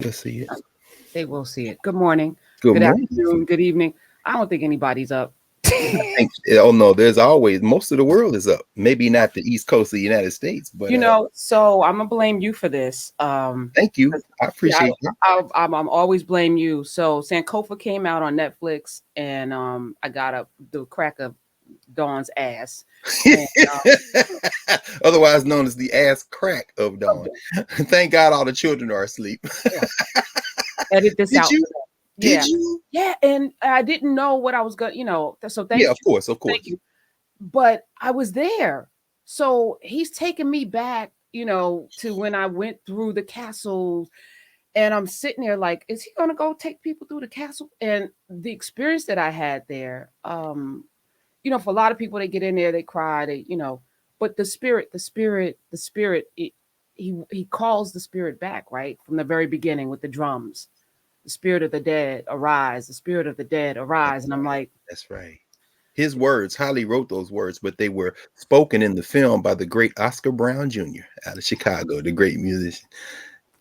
They'll see it. They will see it. Good morning, Good good morning. afternoon, good evening. I don't think anybody's up. Oh no, there's always most of the world is up. Maybe not the East Coast of the United States, but So I'm gonna blame you for this. thank you. 'Cause, I yeah, appreciate that. I'm always blame you. So Sankofa came out on Netflix, and I got up the crack of Dawn's ass, and Otherwise known as the ass crack of dawn. Thank God all the children are asleep. yeah, edit this Did out. you? Yeah, Did you? yeah, and I didn't know what I was gonna, So Yeah, thank of you, course, of thank course. you. But I was there. So he's taking me back, to when I went through the castles, and I'm sitting there like, is he gonna go take people through the castle? And the experience that I had there, for a lot of people, they get in there, they cry, but the spirit, he calls the spirit back, right? From the very beginning with the drums. The spirit of the dead arise, the spirit of the dead arise. And I'm like, That's right. His words, Holly wrote those words, but they were spoken in the film by the great Oscar Brown Jr. out of Chicago, the great musician.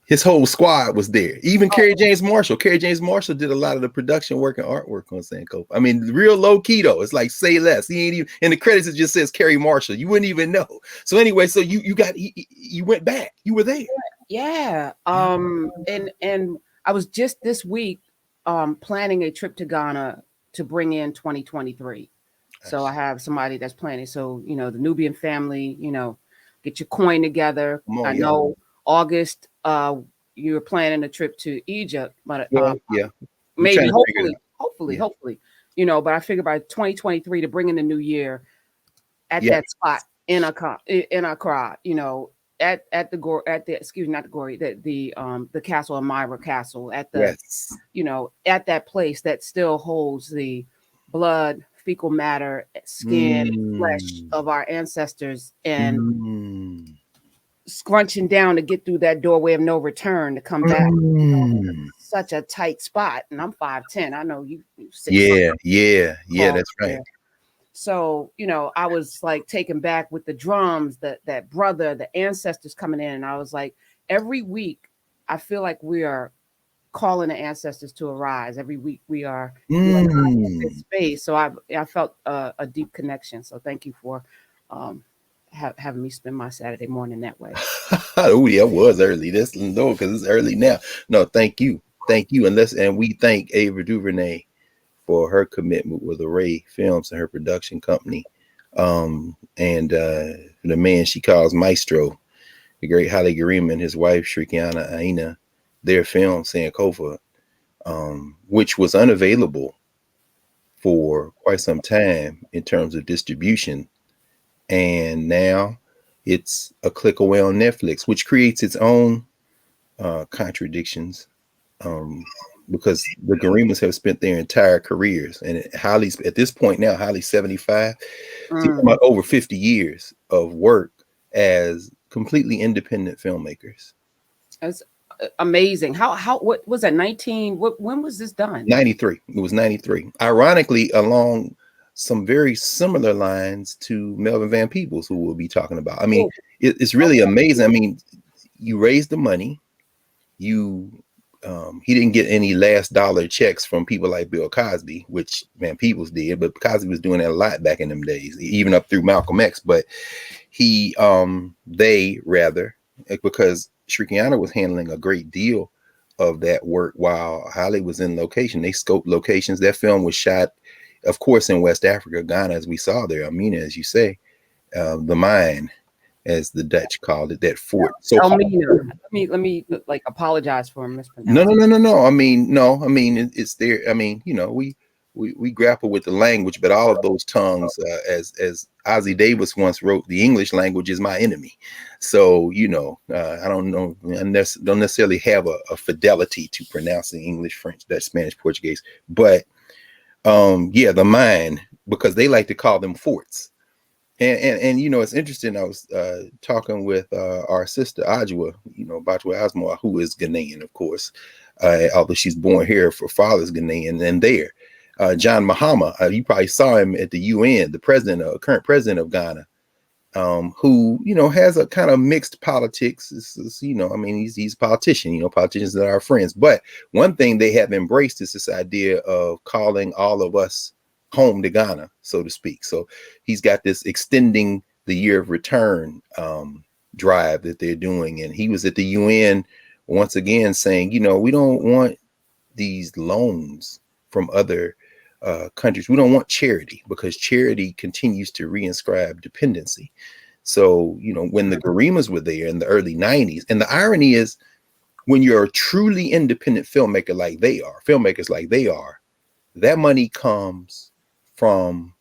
His whole squad was there. Even oh, Kerry James Marshall. Kerry James Marshall did a lot of the production work and artwork on Sankofa. I mean, real low key though. It's like say less. He ain't even in the credits. It just says Kerry Marshall. You wouldn't even know. So anyway, so you went back. You were there. yeah. And I was just this week planning a trip to Ghana to bring in 2023. So I have somebody that's planning. So, the Nubian family, get your coin together. Come on, I y'all. know August, you're planning a trip to Egypt, but Yeah. We're trying maybe, to figure it out. hopefully, but I figure by 2023 to bring in the new year at Yeah. that spot in Accra, at the excuse me, not the Gory, the castle of Myra Castle, at the Yes. at that place that still holds the blood, fecal matter, skin, flesh Mm. of our ancestors, and Mm. scrunching down to get through that doorway of no return to come back. Mm. Such a tight spot, and I'm 5'10". I know you 6 foot Yeah. crawl That's right. there. So, I was like taken back with the drums, that brother, the ancestors coming in. And I was like, every week, I feel like we are calling the ancestors to arise. Every week we are like in this Mm. space. So I felt a deep connection. So thank you for um, having me spend my Saturday morning that way. Oh yeah, it was early. This no, because it's early now. No, thank you, and we thank Ava DuVernay for her commitment with Array Films and her production company, and the man she calls Maestro, the great Haile Garima and his wife Shrikiana Aina, their film Sankofa, which was unavailable for quite some time in terms of distribution, and now it's a click away on Netflix, which creates its own contradictions, um, because the Garimas have spent their entire careers, and Holly's at this point now, Holly's 75, to Mm. come out over 50 years of work as completely independent filmmakers. It's amazing. What was that? 19? When was this done? 93. It was 93. Ironically, along some very similar lines to Melvin Van Peebles, who we'll be talking about. I mean, Oh, it's really amazing. I mean, you raise the money, you he didn't get any last dollar checks from people like Bill Cosby, which Van Peebles did, but Cosby was doing that a lot back in them days, even up through Malcolm X. But they rather, because Shrikiana was handling a great deal of that work while Holly was in location. They scoped locations. That film was shot, of course, in West Africa, Ghana, as we saw there, Amina, as you say, the mine, as the Dutch called it, that fort. So Elmina. Let me like apologize for no, no, mispronouncing. no, no, no. I mean, no. I mean, it's there. I mean, we grapple with the language, but all of those tongues, as Ozzie Davis once wrote, the English language is my enemy. So I don't know. I don't necessarily have a fidelity to pronouncing English, French, Dutch, Spanish, Portuguese, but yeah, the mine, because they like to call them forts. And it's interesting. I was talking with our sister Ajwa, Batwa Asma, who is Ghanaian, of course, although she's born here. For father's Ghanaian, and there, John Mahama, you probably saw him at the UN, the current president of Ghana. who, has a kind of mixed politics. I mean, he's a politician, politicians that are our friends. But one thing they have embraced is this idea of calling all of us home to Ghana, so to speak. So he's got this extending the year of return drive that they're doing. And he was at the UN once again saying, we don't want these loans from other countries. We don't want charity, because charity continues to reinscribe dependency. So, when the Guerrillas were there in the early 90s, and the irony is, when you're a truly independent filmmakers like they are, that money comes from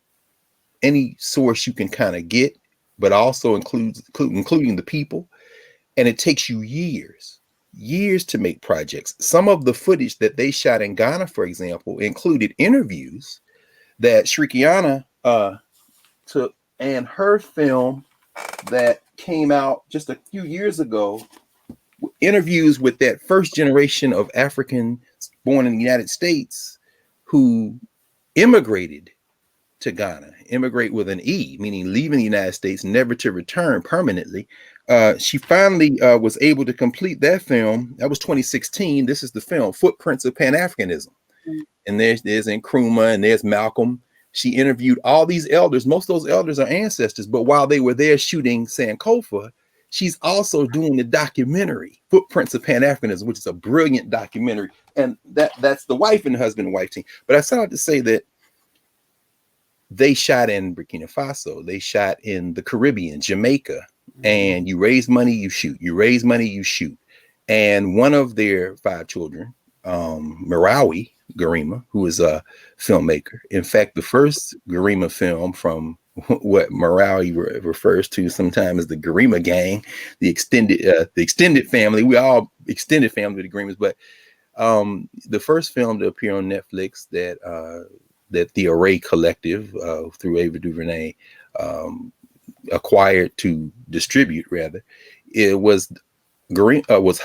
any source you can kind of get, but also including the people. And it takes you years to make projects. Some of the footage that they shot in Ghana, for example, included interviews that Shrikiana took, and her film that came out just a few years ago, interviews with that first generation of Africans born in the United States who immigrated to Ghana. Immigrate with an E, meaning leaving the United States, never to return permanently. She finally was able to complete that film. That was 2016. This is the film, Footprints of Pan-Africanism. And there's Nkrumah, and there's Malcolm. She interviewed all these elders. Most of those elders are ancestors, but while they were there shooting Sankofa, she's also doing the documentary, Footprints of Pan-Africanism, which is a brilliant documentary. And that's the wife and husband and wife team. But I started to say that they shot in Burkina Faso. They shot in the Caribbean, Jamaica. And you raise money, you shoot. You raise money, you shoot. And one of their 5 children, Marawi Garima, who is a filmmaker. In fact, the first Garima film from what Marawi refers to sometimes as the Garima gang, the extended family. We all extended family with the Garimas, but the first film to appear on Netflix that the Array Collective through Ava DuVernay acquired to distribute, rather, it was Marawi's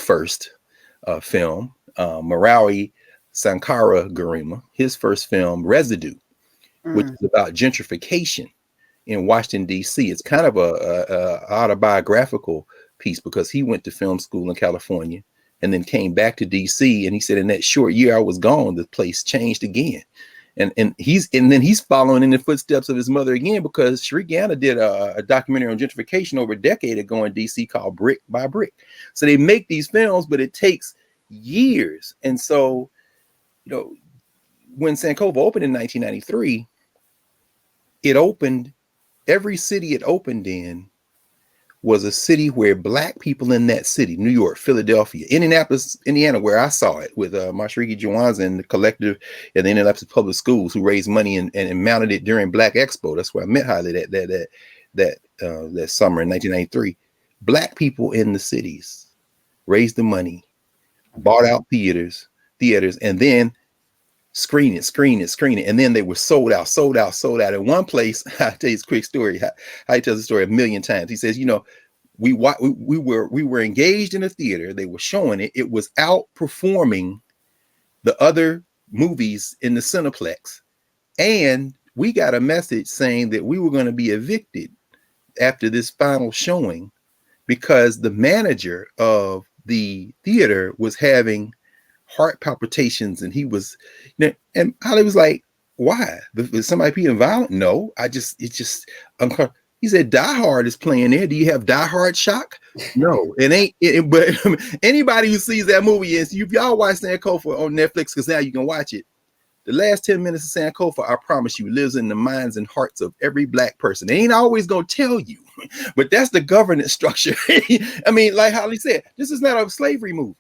first film. Marawi Sankara Garima, his first film, Residue, which is about gentrification in Washington, D.C. It's kind of a autobiographical piece, because he went to film school in California and then came back to D.C. And he said, in that short year I was gone, the place changed again. And then he's following in the footsteps of his mother again, because Shrikiana did a documentary on gentrification over a decade ago in DC called Brick by Brick. So they make these films, but it takes years. And so, when Sankofa opened in 1993, it opened, every city it opened in was a city where Black people in that city, New York, Philadelphia, Indianapolis, Indiana, where I saw it with Mashriki Jawanza and the collective at the Indianapolis Public Schools, who raised money and mounted it during Black Expo. That's where I met Holly that summer in 1993. Black people in the cities raised the money, bought out theaters, and then screen it. And then they were sold out. In one place, I'll tell you this quick story. He tells the story a million times. He says, we were engaged in a theater. They were showing it. It was outperforming the other movies in the Cineplex. And we got a message saying that we were going to be evicted after this final showing, because the manager of the theater was having heart palpitations, and he was, and Holly was like, why? Was somebody being violent? No, it's just uncomfortable. He said, Die Hard is playing there. Do you have Die Hard shock? No, it ain't. But anybody who sees that movie, if y'all watch Sankofa on Netflix, because now you can watch it, the last 10 minutes of Sankofa, I promise you, lives in the minds and hearts of every Black person. They ain't always gonna tell you, but that's the governance structure. I mean, like Holly said, this is not a slavery movie.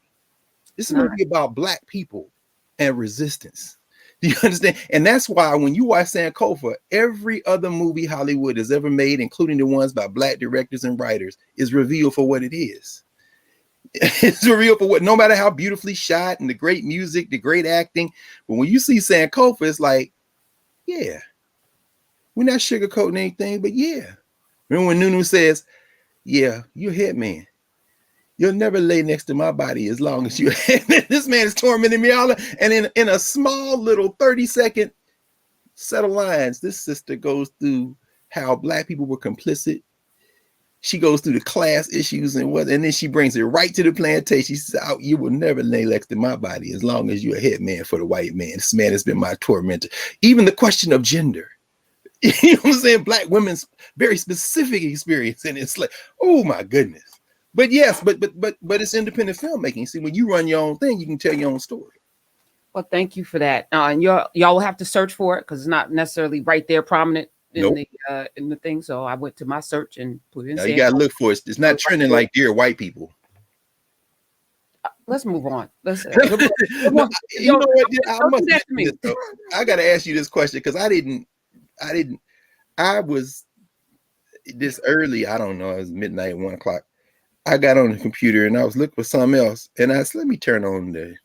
This is a movie about Black people and resistance. Do you understand? And that's why when you watch Sankofa, every other movie Hollywood has ever made, including the ones by Black directors and writers, is revealed for what it is. It's revealed for what, no matter how beautifully shot and the great music, the great acting. But when you see Sankofa, it's like, yeah, we're not sugarcoating anything, but yeah. Remember when Nunu says, yeah, you're a hitman. You'll never lay next to my body as long as you. This man is tormenting me all. And in a small little 30-second set of lines, this sister goes through how black people were complicit. She goes through the class issues and then she brings it right to the plantation. She says, oh, you will never lay next to my body as long as you're a head man for the white man. This man has been my tormentor. Even the question of gender. You know what I'm saying? Black women's very specific experience. And it's like, oh my goodness. But yes, but it's independent filmmaking. See, when you run your own thing, you can tell your own story. Well, thank you for that. And y'all will have to search for it because it's not necessarily right there prominent in the thing. So I went to my search and put it in. Now you gotta look for it. It's not trending like Dear White People. Let's move on. Let's. No, you know what? I gotta ask you this question because I was this early. I don't know. It was midnight, 1 o'clock. I got on the computer and I was looking for something else, and I said, "Let me turn on the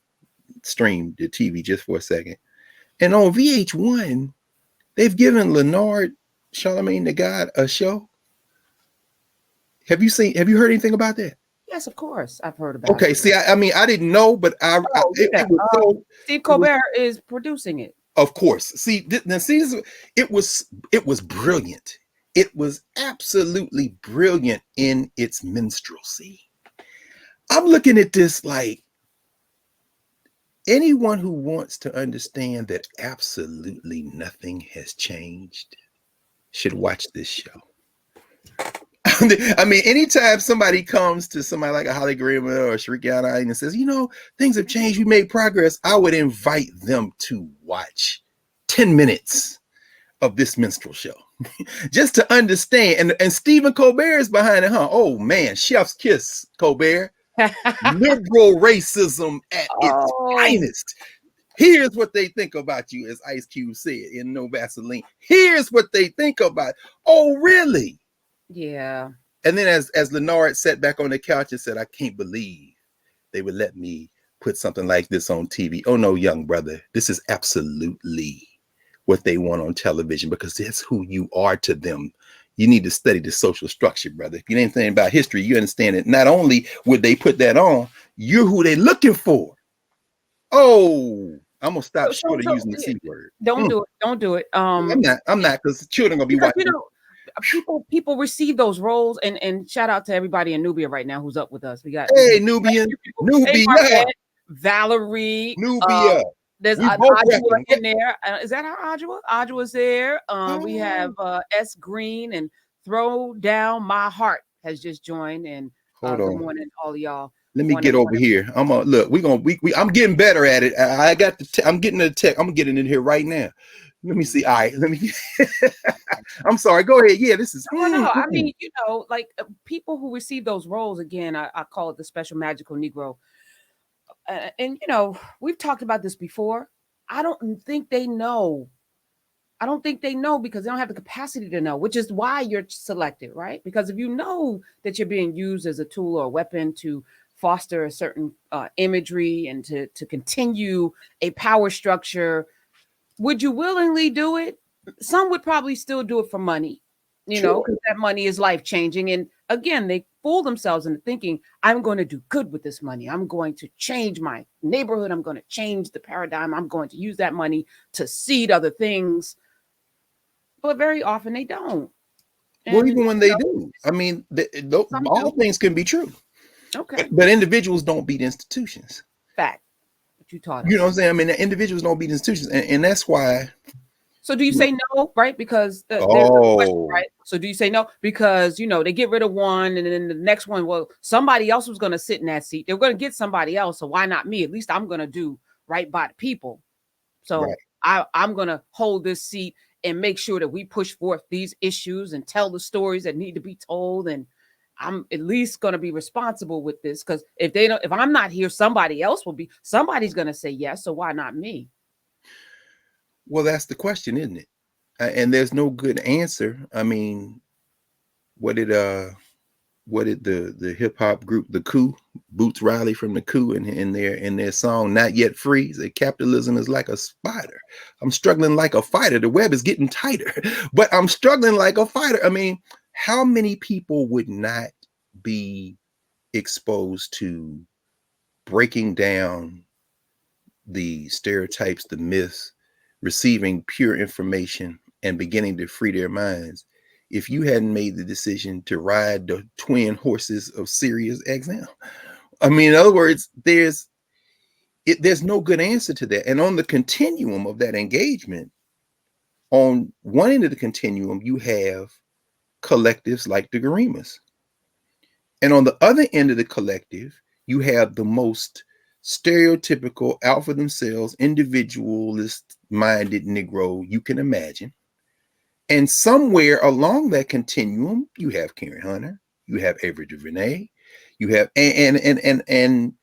TV just for a second." And on VH1, they've given Leonard Charlemagne the God a show. Have you heard anything about that? Yes, of course. I've heard about it. Okay, see, I mean, I didn't know, but Steve Colbert is producing it. Of course. See, it was brilliant. It was absolutely brilliant in its minstrelsy. I'm looking at this like anyone who wants to understand that absolutely nothing has changed should watch this show. I mean, anytime somebody comes to somebody like a Holly Guerrilla or Shrikana and says, things have changed, we made progress, I would invite them to watch 10 minutes of this minstrel show just to understand. And Stephen Colbert is behind it, huh? Oh man, chef's kiss, Colbert. Liberal racism at its finest. Here's what they think about you, as Ice Cube said in No Vaseline. Here's what they think about. Oh, really? Yeah. And then as Leonard sat back on the couch and said, I can't believe they would let me put something like this on TV. Oh no, young brother, this is absolutely what they want on television because that's who you are to them. You need to study the social structure, brother. If you ain't anything about history, you understand that not only would they put that on, you're who they're looking for. Oh, I'm gonna stop short of using the C word. Don't do it. Don't do it. I'm not because children gonna be watching. People receive those roles, and shout out to everybody in Nubia right now who's up with us. We got Nubian, Nubia, Valerie, Nubia. There's Adjua in there. Is that our Adjua? Adjua's there. We have S Green and Throw Down My Heart has just joined. And good morning, all of y'all. Let me get over here. I'm gonna look. I'm getting better at it. I'm getting the tech. I'm gonna get it in here right now. Let me see. All right. Let me. I'm sorry. Go ahead. Yeah, this is. No. I mean, like people who receive those roles again. I call it the special magical Negro. And we've talked about this before. I don't think they know because they don't have the capacity to know, which is why you're selected, right? Because if you know that you're being used as a tool or a weapon to foster a certain imagery and to continue a power structure, would you willingly do it? Some would probably still do it for money, because that money is life-changing. And again, they fool themselves into thinking, I'm going to do good with this money. I'm going to change my neighborhood. I'm going to change the paradigm. I'm going to use that money to seed other things. But very often they don't. Well, even when they do, I mean, all things can be true. Okay. But individuals don't beat institutions. Fact. What you taught us. You know what I'm saying? I mean, the individuals don't beat institutions. And that's why. So do you say no, right? Because there's a question, right? So do you say no? Because, they get rid of one and then the next one, well, somebody else was going to sit in that seat. They're going to get somebody else. So why not me? At least I'm going to do right by the people. So I'm going to hold this seat and make sure that we push forth these issues and tell the stories that need to be told. And I'm at least going to be responsible with this because if I'm not here, somebody's going to say yes. So why not me? Well, that's the question, isn't it? And there's no good answer. I mean, what did the hip hop group The Coup, Boots Riley from The Coup in their song Not Yet Free, say capitalism is like a spider. I'm struggling like a fighter. The web is getting tighter, but I'm struggling like a fighter. I mean, how many people would not be exposed to breaking down the stereotypes, the myths, receiving pure information and beginning to free their minds if you hadn't made the decision to ride the twin horses of Sirius XM. I mean, in other words, there's no good answer to that. And on the continuum of that engagement, on one end of the continuum, you have collectives like the Garimas. And on the other end of the collective, you have the most stereotypical alpha themselves, individualist minded Negro you can imagine. And somewhere along that continuum, you have Karen Hunter, you have Avery DuVernay, you have and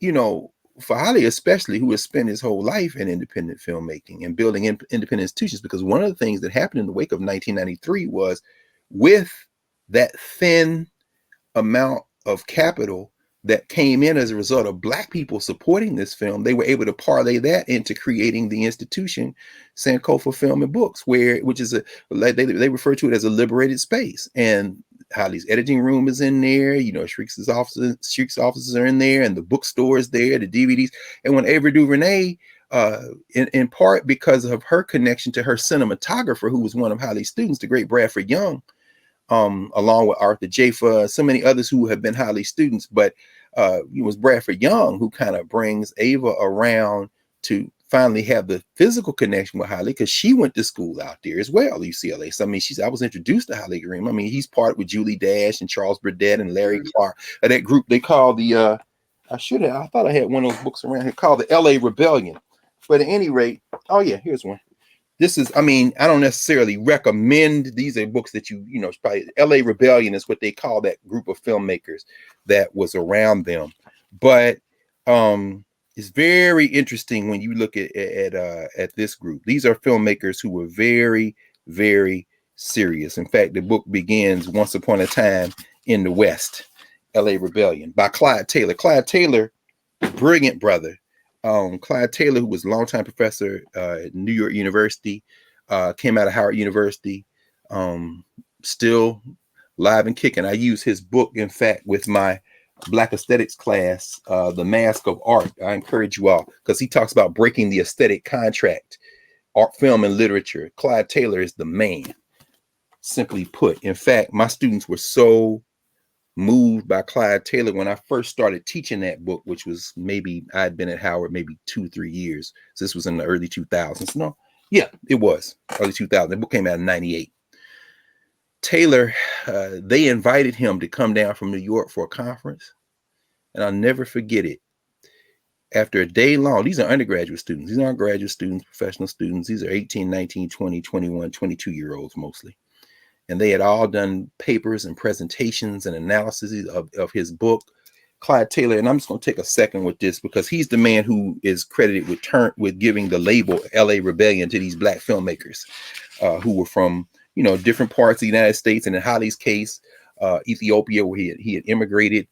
you know, for Holly especially, who has spent his whole life in independent filmmaking and building independent institutions, because one of the things that happened in the wake of 1993 was, with that thin amount of capital that came in as a result of Black people supporting this film, they were able to parlay that into creating the institution Sankofa Film and Books, which is like they refer to it as a liberated space. And Holly's editing room is in there, you know, Shriek's offices are in there, and the bookstore is there, the DVDs. And when Avery DuVernay, in part because of her connection to her cinematographer, who was one of Holly's students, the great Bradford Young, along with Arthur Jafa, so many others who have been Holly students, but it was Bradford Young who kind of brings Ava around to finally have the physical connection with Holly, because she went to school out there as well, UCLA. So I mean, I was introduced to Holly Green. I mean, he's part with Julie Dash and Charles Burdett and Larry Clark, that group they call the I thought I had one of those books around here called the LA Rebellion. But at any rate, oh yeah, here's one. This is, I mean, I don't necessarily recommend, these are books that you know, probably LA Rebellion is what they call that group of filmmakers that was around them. But it's very interesting when you look at this group. These are filmmakers who were very, very serious. In fact, the book begins Once Upon a Time in the West, LA Rebellion, by Clyde Taylor. Clyde Taylor, brilliant brother. Clyde Taylor, who was a longtime professor at New York University, came out of Howard University, still live and kicking. I use his book, in fact, with my Black aesthetics class, The Mask of Art. I encourage you all, because he talks about breaking the aesthetic contract, art, film, and literature. Clyde Taylor is the man, simply put. In fact, my students were so moved by Clyde Taylor when I first started teaching that book, which was maybe I'd been at Howard maybe 2-3 years. So this was in the early 2000s. No, yeah, it was early 2000s. The book came out in 98. Taylor, they invited him to come down from New York for a conference, and I'll never forget it. After a day long, these are undergraduate students. These aren't graduate students, professional students. These are 18, 19, 20, 21, 22-year-olds mostly. And they had all done papers and presentations and analyses of his book, Clyde Taylor. And I'm just going to take a second with this, because he's the man who is credited with giving the label LA Rebellion to these Black filmmakers who were from, you know, different parts of the United States. And in Holly's case, Ethiopia, where he had immigrated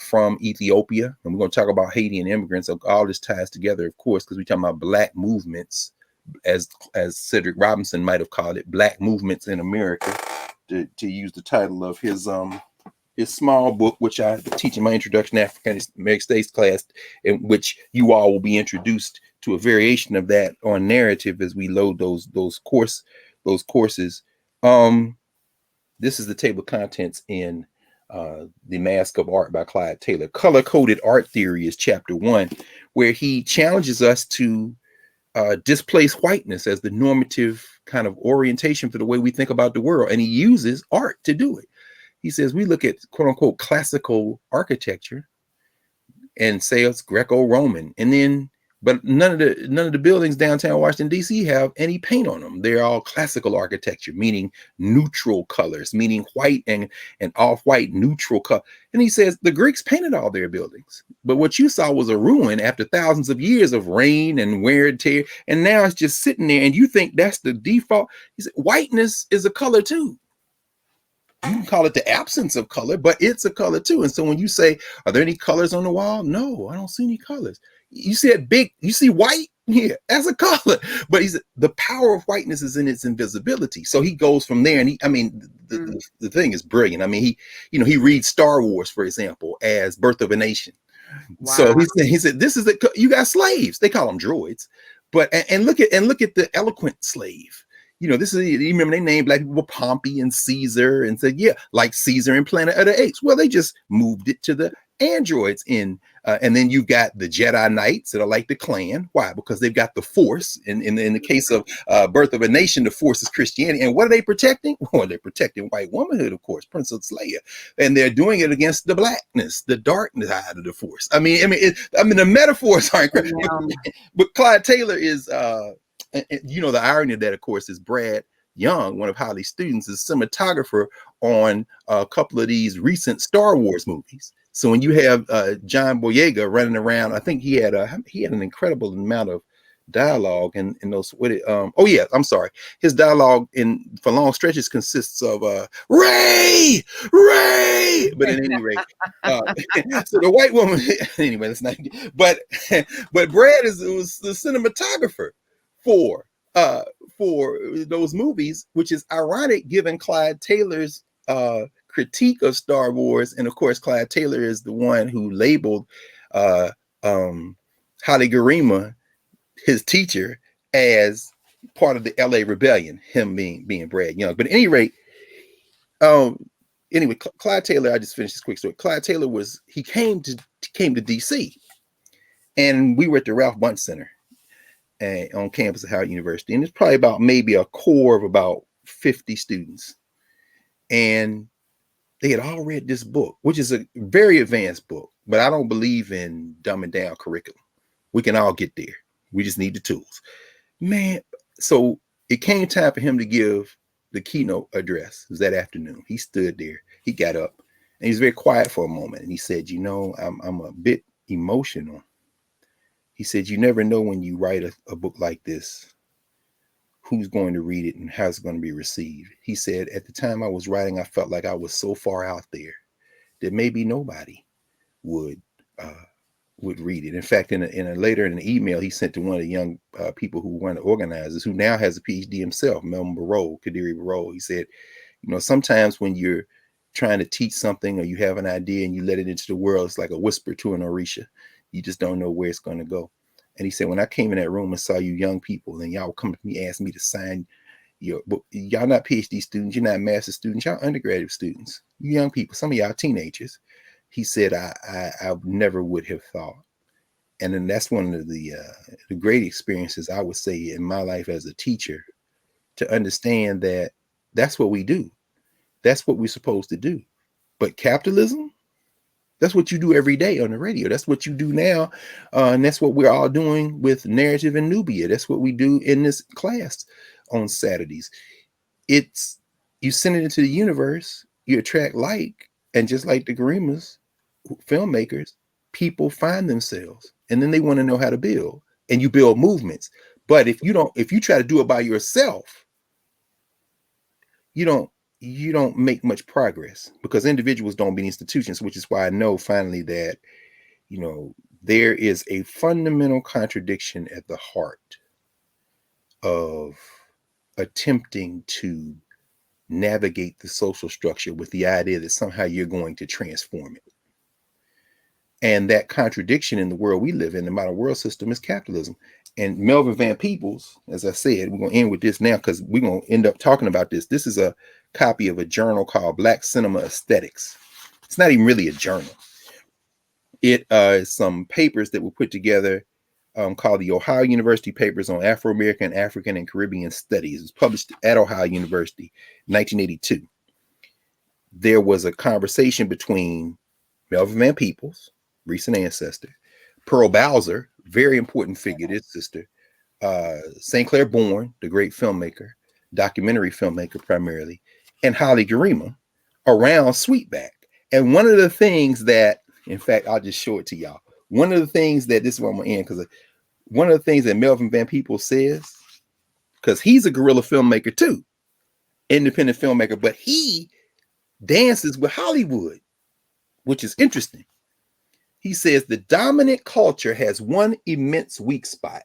from Ethiopia. And we're going to talk about Haiti and immigrants. So all this ties together, of course, because we're talking about Black movements, as Cedric Robinson might have called it, Black movements in America, to use the title of his small book, which I teach in my Introduction to African American Studies class, in which you all will be introduced to a variation of that on narrative as we load those courses. This is the table of contents in The Mask of Art by Clyde Taylor. Color-coded art theory is chapter 1, where he challenges us to displace whiteness as the normative kind of orientation for the way we think about the world. And he uses art to do it. He says we look at quote unquote classical architecture and say it's Greco-Roman, and then but none of the buildings downtown Washington D.C. have any paint on them. They're all classical architecture, meaning neutral colors, meaning white and off-white neutral color. And he says the Greeks painted all their buildings, but what you saw was a ruin after thousands of years of rain and wear and tear, and now it's just sitting there, and you think that's the default. He said whiteness is a color too. You can call it the absence of color, but it's a color too. And so when you say, are there any colors on the wall? No, I don't see any colors. You see that big, you see white? Yeah, as a color. But the power of whiteness is in its invisibility. So he goes from there, and the thing is brilliant. I mean, he reads Star Wars, for example, as Birth of a Nation. Wow. So he said, this is you got slaves. They call them droids. But and look at the eloquent slave. this is, you remember they named black people Pompey and Caesar and said, yeah, like Caesar and Planet of the Apes. Well, they just moved it to the androids and then you've got the Jedi Knights that are like the Klan. Why? Because they've got the Force. In the case of Birth of a Nation, the Force is Christianity. And what are they protecting? Well, they're protecting white womanhood, of course, Princess Leia, and they're doing it against the blackness, the darkness side of the Force. I mean, the metaphors are incredible. But Clyde Taylor is, the irony of that, of course, is Brad Young, one of Holly's students, is cinematographer on a couple of these recent Star Wars movies. So when you have John Boyega running around, I think he had an incredible amount of dialogue in those. I'm sorry, his dialogue for long stretches consists of Ray. But at any rate, so the white woman. Anyway, that's not. But Brad was the cinematographer for those movies, which is ironic given Clyde Taylor's critique of Star Wars. And of course, Clyde Taylor is the one who labeled Haile Garima, his teacher, as part of the LA Rebellion, him being Brad Young. But at any rate, Clyde Taylor, I just finished this quick story. Clyde Taylor came to DC, and we were at the Ralph Bunche Center on campus of Howard University. And it's probably about maybe a core of about 50 students. And they had all read this book, which is a very advanced book, but I don't believe in dumbing down curriculum. We can all get there. We just need the tools, man. So it came time for him to give the keynote address. It was that afternoon. He stood there, he got up, and he was very quiet for a moment. And he said, I'm a bit emotional. He said, you never know when you write a book like this, who's going to read it and how it's going to be received. He said, at the time I was writing, I felt like I was so far out there that maybe nobody would read it. In fact, in an email he sent to one of the young people who were the organizers, who now has a PhD himself, Melvin Kadiri Barole. He said, sometimes when you're trying to teach something or you have an idea and you let it into the world, it's like a whisper to an Orisha. You just don't know where it's going to go. And he said, when I came in that room and saw you young people and y'all would come to me, ask me to sign your book, y'all not PhD students, you're not master's students, y'all undergraduate students, you young people, some of y'all teenagers. He said, I never would have thought. And then that's one of the great experiences, I would say, in my life as a teacher, to understand that that's what we do. That's what we're supposed to do. But capitalism, that's what you do every day on the radio. That's what you do now. And that's what we're all doing with Narrative in Nubia. That's what we do in this class on Saturdays. You send it into the universe, you attract like, and just like the Garimas, filmmakers, people find themselves and then they want to know how to build, and you build movements. But if you try to do it by yourself, you don't make much progress, because individuals don't beat institutions, which is why I know finally that, there is a fundamental contradiction at the heart of attempting to navigate the social structure with the idea that somehow you're going to transform it. And that contradiction in the world we live in, the modern world system, is capitalism. And Melvin Van Peebles, as I said, we're going to end with this now because we're going to end up talking about this. This is a copy of a journal called Black Cinema Aesthetics. It's not even really a journal. It is some papers that were put together called the Ohio University Papers on Afro-American, African, and Caribbean Studies. It was published at Ohio University in 1982. There was a conversation between Melvin Van Peebles, recent ancestor, Pearl Bowser, very important figure, his sister, St. Clair Bourne, the great filmmaker, documentary filmmaker primarily, and Haile Garima around Sweetback. And one of the things that, in fact, I'll just show it to y'all. One of the things that, this is where I'm going to end, because one of the things that Melvin Van Peebles says, because he's a guerrilla filmmaker too, independent filmmaker, but he dances with Hollywood, which is interesting. He says the dominant culture has one immense weak spot: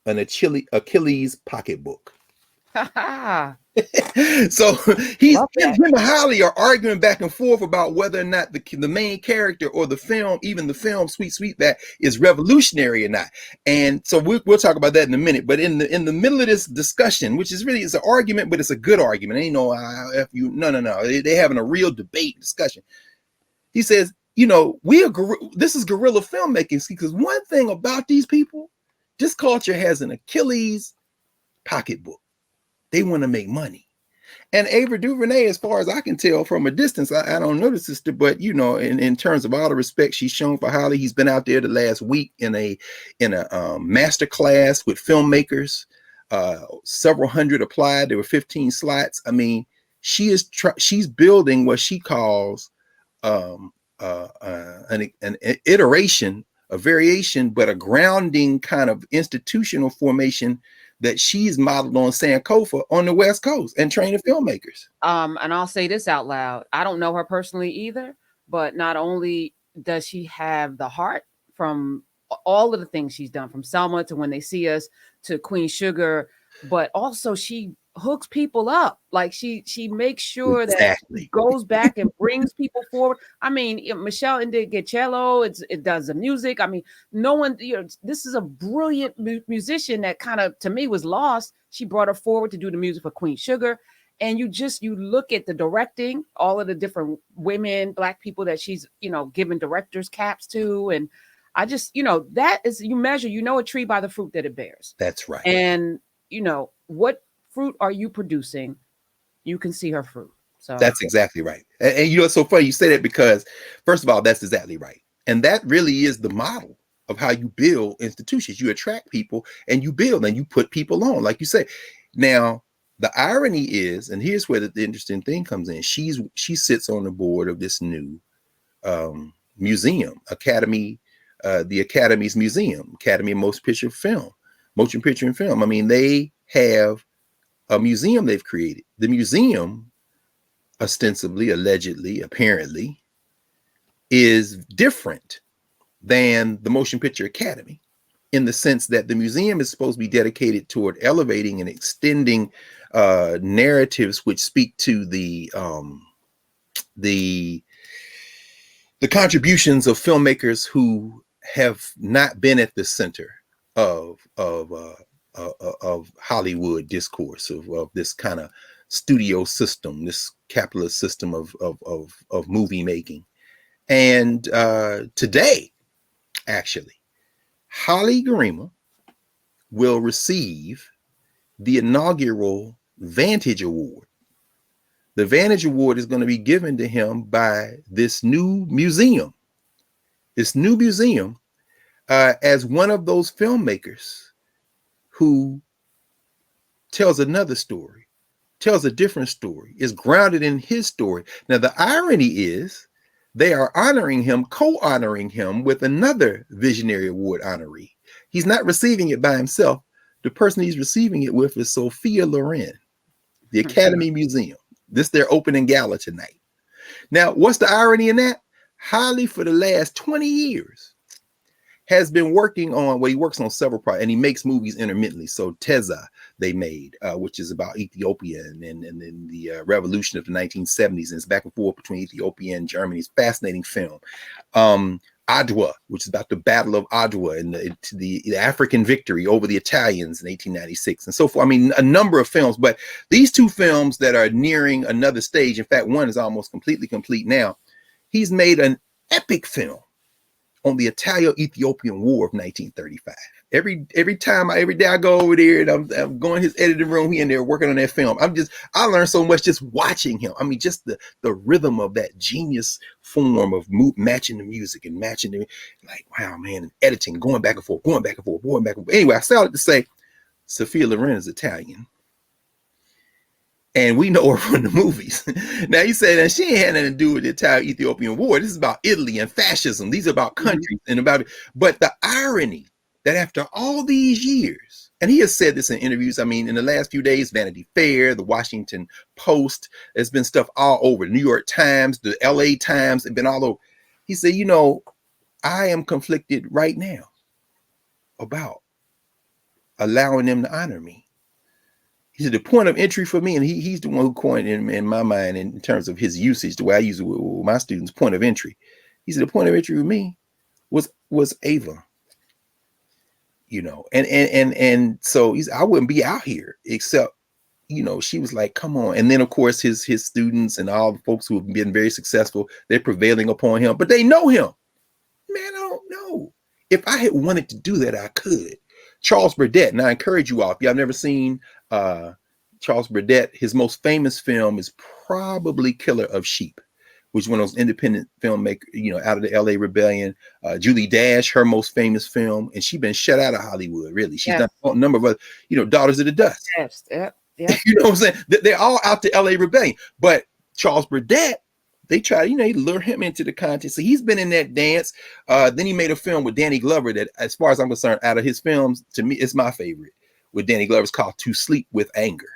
an Achilles pocketbook. Ha. So he's Love him that. and Holly are arguing back and forth about whether or not the main character or the film, even the film Sweet Sweetback, is revolutionary or not. And so we'll talk about that in a minute. But in the middle of this discussion, which is really, it's an argument, but it's a good argument. Ain't no if you no. They having a real debate discussion. He says, this is guerrilla filmmaking, because one thing about these people, this culture has an Achilles pocketbook. They want to make money. And Ava DuVernay, as far as I can tell from a distance, I don't know the sister, but in terms of all the respect she's shown for Holly, he's been out there the last week in a master class with filmmakers. Several hundred applied. There were 15 slots. I mean, she's building what she calls an iteration, a variation, but a grounding kind of institutional formation that she's modeled on Sankofa on the West Coast and training filmmakers. And I'll say this out loud. I don't know her personally either, but not only does she have the heart from all of the things she's done, from Selma to When They See Us to Queen Sugar, but also she hooks people up. Like she makes sure that she Exactly. goes back and brings people forward. I mean, Michelle did get cello. It does the music. I mean, no one, this is a brilliant musician that kind of, to me, was lost. She brought her forward to do the music for Queen Sugar. And you look at the directing, all of the different women, Black people that she's, giving directors caps to. And I just, that is, you measure, a tree by the fruit that it bears. That's right. And, what fruit are you producing? You can see her fruit. So that's exactly right. And it's so funny you say that, because first of all, that's exactly right. And that really is the model of how you build institutions. You attract people and you build and you put people on, like you say. Now, the irony is, and here's where the interesting thing comes in. She sits on the board of this new museum, Academy, the Academy's Museum, Academy of Motion Picture and Film. I mean, they have a museum they've created. The museum, ostensibly, allegedly, apparently, is different than the Motion Picture Academy, in the sense that the museum is supposed to be dedicated toward elevating and extending narratives which speak to the contributions of filmmakers who have not been at the center of Hollywood discourse, of this kind of studio system, this capitalist system of movie making. And today, actually, Holly Garima will receive the inaugural Vantage Award. The Vantage Award is going to be given to him by this new museum. This new museum, as one of those filmmakers who tells another story, tells a different story, is grounded in his story. Now, the irony is they are honoring him, co-honoring him with another Visionary Award honoree. He's not receiving it by himself. The person he's receiving it with is Sophia Loren, the Academy Museum. This is their opening gala tonight. Now, what's the irony in that? Holly, for the last 20 years, has been working on, well, he works on several projects, and he makes movies intermittently. So Teza, they made, which is about Ethiopia and the revolution of the 1970s, and it's back and forth between Ethiopia and Germany. It's a fascinating film. Adwa, which is about the Battle of Adwa and the African victory over the Italians in 1896, and so forth. I mean, a number of films, but these two films that are nearing another stage, in fact, one is almost completely complete now. He's made an epic film on the Italo-Ethiopian War of 1935. Every day I go over there and I'm going to his editing room, he in there working on that film. I learned so much just watching him. I mean, just the rhythm of that genius form of matching the music and matching the, like, wow, man, and editing, going back and forth. Anyway, I started to say, Sophia Loren is Italian. And we know her from the movies. Now, you say that she ain't had nothing to do with the Italo-Ethiopian War. This is about Italy and fascism. These are about countries and about it. But the irony that after all these years, and he has said this in interviews, I mean, in the last few days, Vanity Fair, the Washington Post, there's been stuff all over, New York Times, the LA Times, it's been all over. He said, I am conflicted right now about allowing them to honor me. He said the point of entry for me, and he's the one who coined in my mind in terms of his usage, the way I use it with my students, point of entry. He said the point of entry with me was Ava, and so I wouldn't be out here except, she was like, come on. And then of course his students and all the folks who have been very successful, they're prevailing upon him, but they know him. Man, I don't know. If I had wanted to do that, I could. Charles Burdett, and I encourage you all, if y'all never seen Charles Burdett, his most famous film is probably Killer of Sheep, which is one of those independent filmmakers, out of the LA Rebellion. Julie Dash, her most famous film, and she's been shut out of Hollywood, really. She's done a number of other, Daughters of the Dust. Yes, yep. You know what I'm saying? They're all out to LA Rebellion. But Charles Burdett, they try, to lure him into the content. So he's been in that dance. Then he made a film with Danny Glover that, as far as I'm concerned, out of his films, to me, it's my favorite. With Danny Glover, it's called To Sleep with Anger.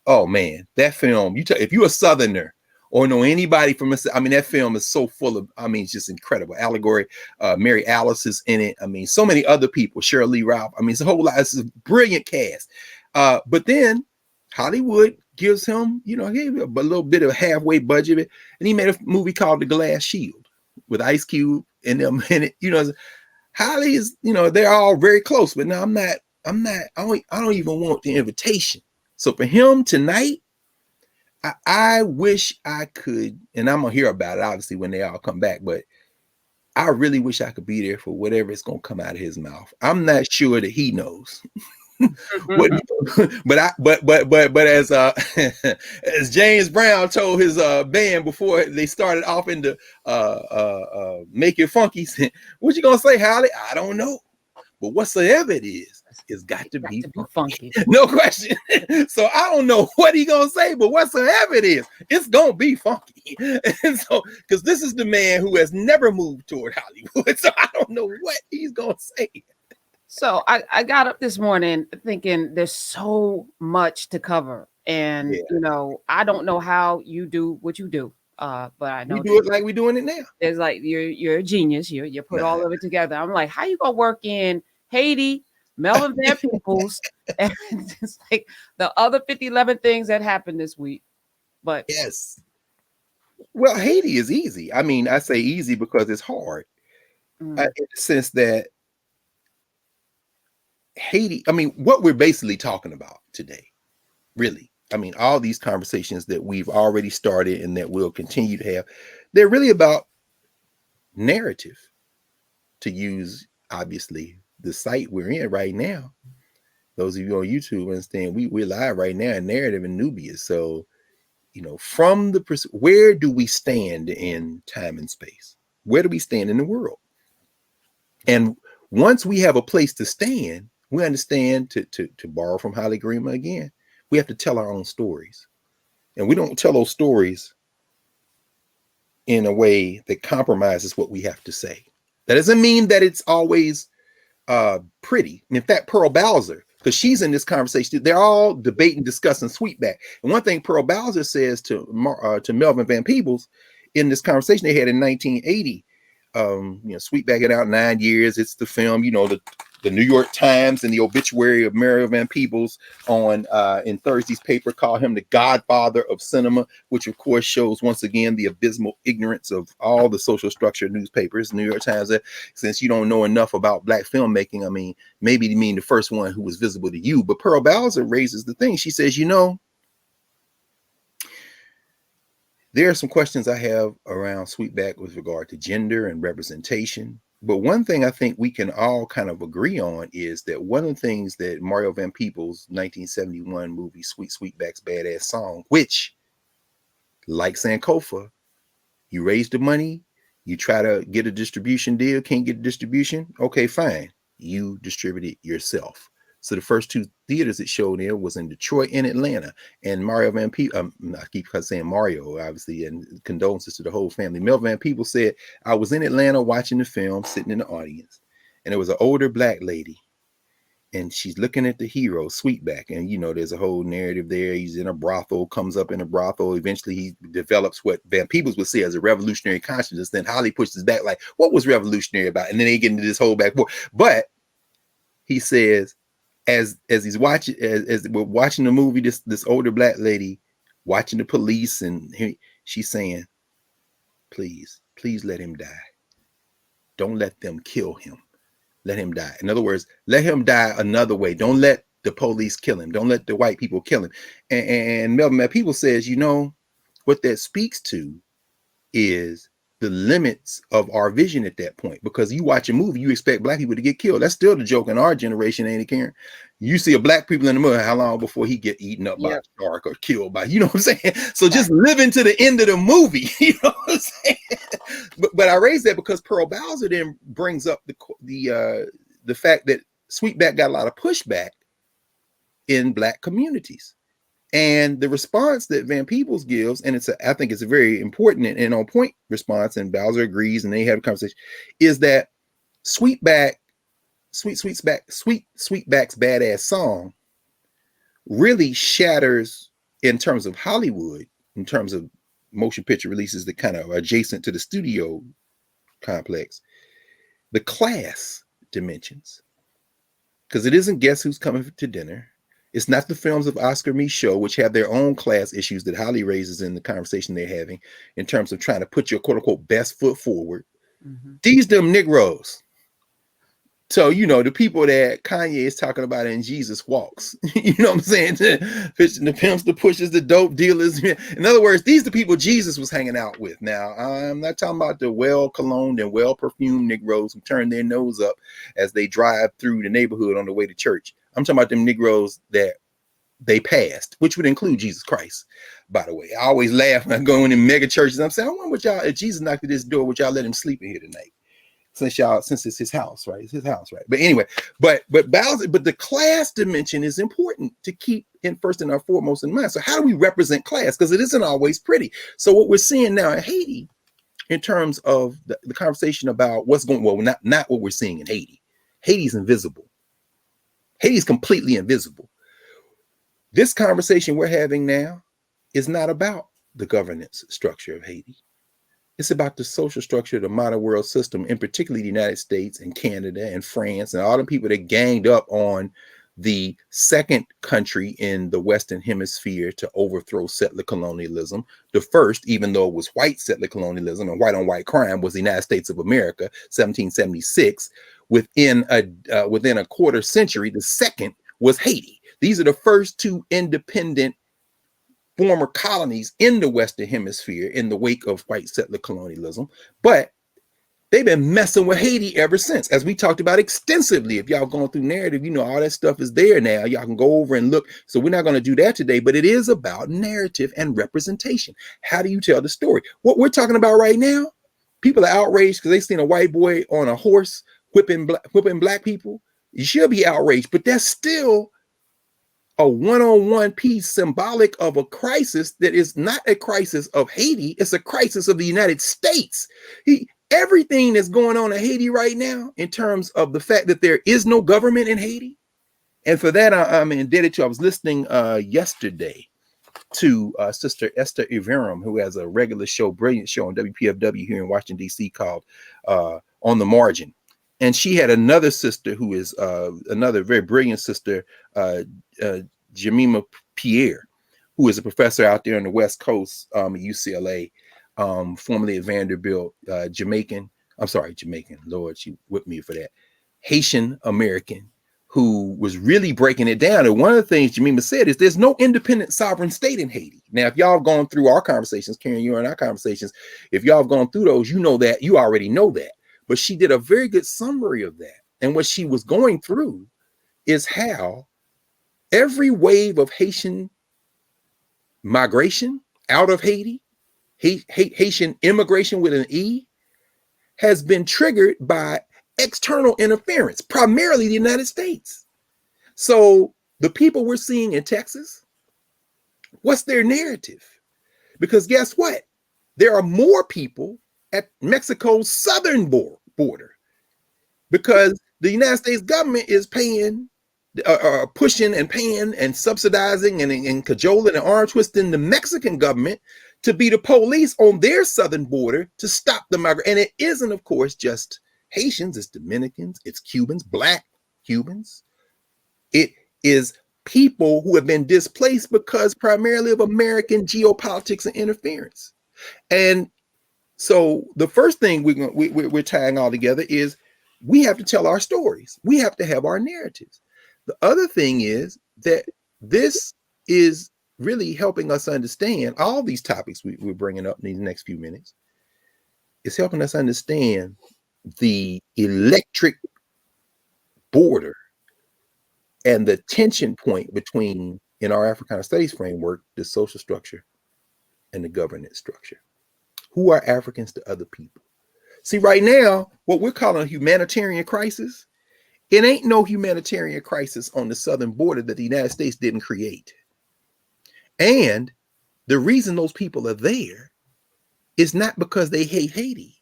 Oh man, that film! If you're a Southerner or know anybody from, that film is so full of, it's just incredible. Allegory. Mary Alice is in it. So many other people. Cheryl Lee Ralph. It's a whole lot. It's a brilliant cast. But then Hollywood gives him, gave him a little bit of halfway budget, and he made a movie called The Glass Shield with Ice Cube and them in it. Holly is, they're all very close, but no, I don't even want the invitation. So for him tonight, I wish I could, and I'm gonna hear about it obviously when they all come back, but I really wish I could be there for whatever is gonna come out of his mouth. I'm not sure that he knows. What, but as as James Brown told his band before they started off into Make It Funky, what you gonna say, Holly? I don't know, but whatsoever it is, it's got to be funky. No question. So I don't know what he gonna say, but whatsoever it is, it's gonna be funky. And so, because this is the man who has never moved toward Hollywood, so I don't know what he's gonna say. So I got up this morning thinking there's so much to cover, and I don't know how you do what you do, but I know we do it like we're doing it now. It's like you're a genius. You put all of it together. I'm like, how you gonna work in Haiti, Melvin Van Peebles, and just like the other 11 things that happened this week? But yes, well, Haiti is easy. I say easy because it's hard in the sense that Haiti, what we're basically talking about today, really, all these conversations that we've already started and that we'll continue to have, they're really about narrative, to use, obviously, the site we're in right now. Those of you on YouTube understand we're live right now in narrative in Nubia. So, from where do we stand in time and space? Where do we stand in the world? And once we have a place to stand, we understand, to borrow from Holly Grima again, we have to tell our own stories. And we don't tell those stories in a way that compromises what we have to say. That doesn't mean that it's always pretty. In fact, Pearl Bowser, because she's in this conversation, they're all debating, discussing Sweetback. And one thing Pearl Bowser says to Melvin Van Peebles in this conversation they had in 1980, Sweetback had out 9 years. It's the film, the New York Times and the obituary of Melvin Van Peebles in Thursday's paper called him the godfather of cinema, which of course shows once again the abysmal ignorance of all the social structure newspapers. New York Times, since you don't know enough about black filmmaking, maybe you mean the first one who was visible to you. But Pearl Bowser raises the thing. She says, there are some questions I have around Sweetback with regard to gender and representation. But one thing I think we can all kind of agree on is that one of the things that Mario Van Peebles' 1971 movie, Sweetback's Badass Song, which, like Sankofa, you raise the money, you try to get a distribution deal, can't get a distribution, okay, fine. You distribute it yourself. So the first two theaters it showed in was in Detroit and Atlanta. And Mario Van Peebles, I keep saying Mario, obviously, and condolences to the whole family. Melvin Van Peebles said, I was in Atlanta watching the film, sitting in the audience, and there was an older black lady, and she's looking at the hero, Sweetback, and there's a whole narrative there. He's in a brothel, comes up in a brothel. Eventually, he develops what Van Peebles would say as a revolutionary consciousness. Then Holly pushes back, like, what was revolutionary about? And then they get into this whole back war. But he says, as he's watching, as we're watching the movie, this older black lady watching the police, and she's saying, please let him die. Don't let them kill him. Let him die. In other words, let him die another way. Don't let the police kill him. Don't let the white people kill him. And Melvin Van Peebles says, what that speaks to is the limits of our vision at that point. Because you watch a movie, you expect black people to get killed. That's still the joke in our generation, ain't it, Karen? You see a black people in the movie, how long before he get eaten up by a shark or killed by, what I'm saying? So just living to the end of the movie, you know what I'm saying? But I raise that because Pearl Bowser then brings up the fact that Sweetback got a lot of pushback in black communities. And the response that Van Peebles gives, and I think it's a very important and on point response, and Bowser agrees, and they have a conversation, is that Sweetback's badass song really shatters, in terms of Hollywood, in terms of motion picture releases that kind of are adjacent to the studio complex, the class dimensions. Because it isn't Guess Who's Coming to Dinner. It's not the films of Oscar Michaud, which have their own class issues that Holly raises in the conversation they're having in terms of trying to put your quote unquote best foot forward. Mm-hmm. These them Negroes. So, the people that Kanye is talking about in Jesus Walks, you know what I'm saying? The pimps, the pushers, the dope dealers. In other words, these are the people Jesus was hanging out with. Now, I'm not talking about the well-cologned and well-perfumed Negroes who turn their nose up as they drive through the neighborhood on the way to church. I'm talking about them Negroes that they passed, which would include Jesus Christ, by the way. I always laugh when I go in mega churches. I'm saying, I wonder what y'all, if Jesus knocked at this door, would y'all let him sleep in here tonight? Since it's his house, right? It's his house, right? But anyway, but the class dimension is important to keep in first and foremost in mind. So how do we represent class? Because it isn't always pretty. So what we're seeing now in Haiti, in terms of the conversation about what's going, well, not what we're seeing in Haiti. Haiti's invisible. Haiti's completely invisible. This conversation we're having now is not about the governance structure of Haiti. It's about the social structure of the modern world system, and particularly the United States and Canada and France and all the people that ganged up on the second country in the Western Hemisphere to overthrow settler colonialism. The first, even though it was white settler colonialism and white on white crime, was the United States of America, 1776. Within a quarter century, the second was Haiti. These are the first two independent former colonies in the Western Hemisphere in the wake of white settler colonialism, but they've been messing with Haiti ever since, as we talked about extensively. If y'all going through narrative, all that stuff is there now. Y'all can go over and look. So we're not going to do that today, but it is about narrative and representation. How do you tell the story? What we're talking about right now, people are outraged because they seen a white boy on a horse whipping black people. You should be outraged, but that's still a one-on-one piece symbolic of a crisis that is not a crisis of Haiti. It's a crisis of the United States. Everything that's going on in Haiti right now, in terms of the fact that there is no government in Haiti. And for that, I'm indebted to, I was listening yesterday to Sister Esther Iverum, who has a regular show, brilliant show on WPFW here in Washington, D.C. called On the Margin. And she had another sister who is another very brilliant sister, Jemima Pierre, who is a professor out there on the West Coast at UCLA, formerly at Vanderbilt, Jamaican. Lord, she whipped me for that. Haitian American, who was really breaking it down. And one of the things Jemima said is there's no independent sovereign state in Haiti. Now, if y'all have gone through our conversations, Karen, you and our conversations, if y'all have gone through those, you already know that. But she did a very good summary of that. And what she was going through is how every wave of Haitian migration out of Haiti, Haitian immigration with an E, has been triggered by external interference, primarily the United States. So the people we're seeing in Texas, what's their narrative? Because guess what? There are more people at Mexico's southern border, because the United States government is paying, pushing and paying and subsidizing and cajoling and arm twisting the Mexican government to be the police on their southern border to stop the migration. And it isn't, of course, just Haitians, it's Dominicans, it's Cubans, Black Cubans, It is people who have been displaced because primarily of American geopolitics and interference. And so the first thing we're tying all together is we have to tell our stories. We have to have our narratives. The other thing is that this is really helping us understand all these topics we're bringing up in these next few minutes. It's helping us understand the electric border and the tension point between, in our Africana Studies framework, the social structure and the governance structure. Who are Africans to other people? See, right now, what we're calling a humanitarian crisis, it ain't no humanitarian crisis on the southern border that the United States didn't create. And the reason those people are there is not because they hate Haiti.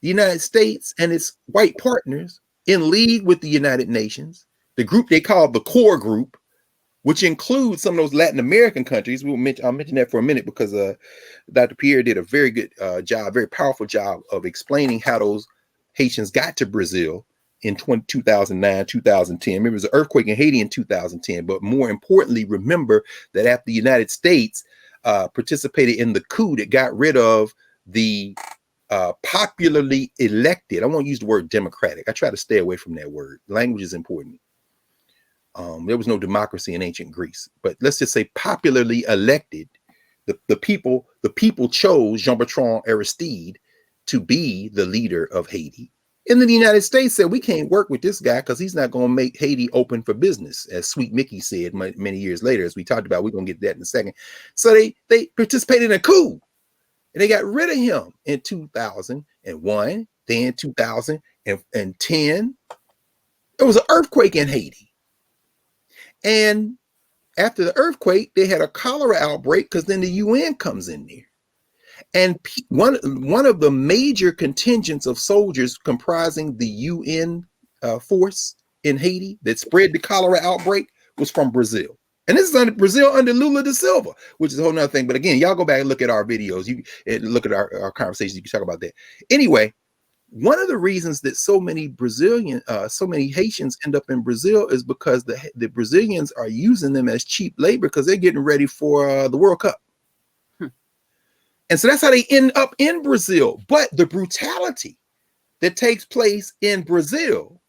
The United States and its white partners, in league with the United Nations, the group they call the core group, which includes some of those Latin American countries. I'll mention that for a minute because Dr. Pierre did a very good job, very powerful job of explaining how those Haitians got to Brazil in 2009, 2010. Remember, there was an earthquake in Haiti in 2010, but more importantly, remember that after the United States participated in the coup that got rid of the popularly elected, I won't use the word democratic. I try to stay away from that word. Language is important. There was no democracy in ancient Greece, but let's just say popularly elected. The people chose Jean-Bertrand Aristide to be the leader of Haiti. And then the United States said, we can't work with this guy because he's not going to make Haiti open for business, as Sweet Mickey said many years later, as we talked about. We're going to get that in a second. So they participated in a coup, and they got rid of him in 2001. Then 2010, there was an earthquake in Haiti. And after the earthquake, they had a cholera outbreak because then the UN comes in there. And one of the major contingents of soldiers comprising the UN force in Haiti that spread the cholera outbreak was from Brazil. And this is under Brazil under Lula da Silva, which is a whole nother thing. But again, y'all go back and look at our videos. You look at our conversations. You can talk about that. Anyway, one of the reasons that so many Haitians end up in Brazil is because the Brazilians are using them as cheap labor because they're getting ready for the World Cup. And so that's how they end up in Brazil. But the brutality that takes place in Brazil,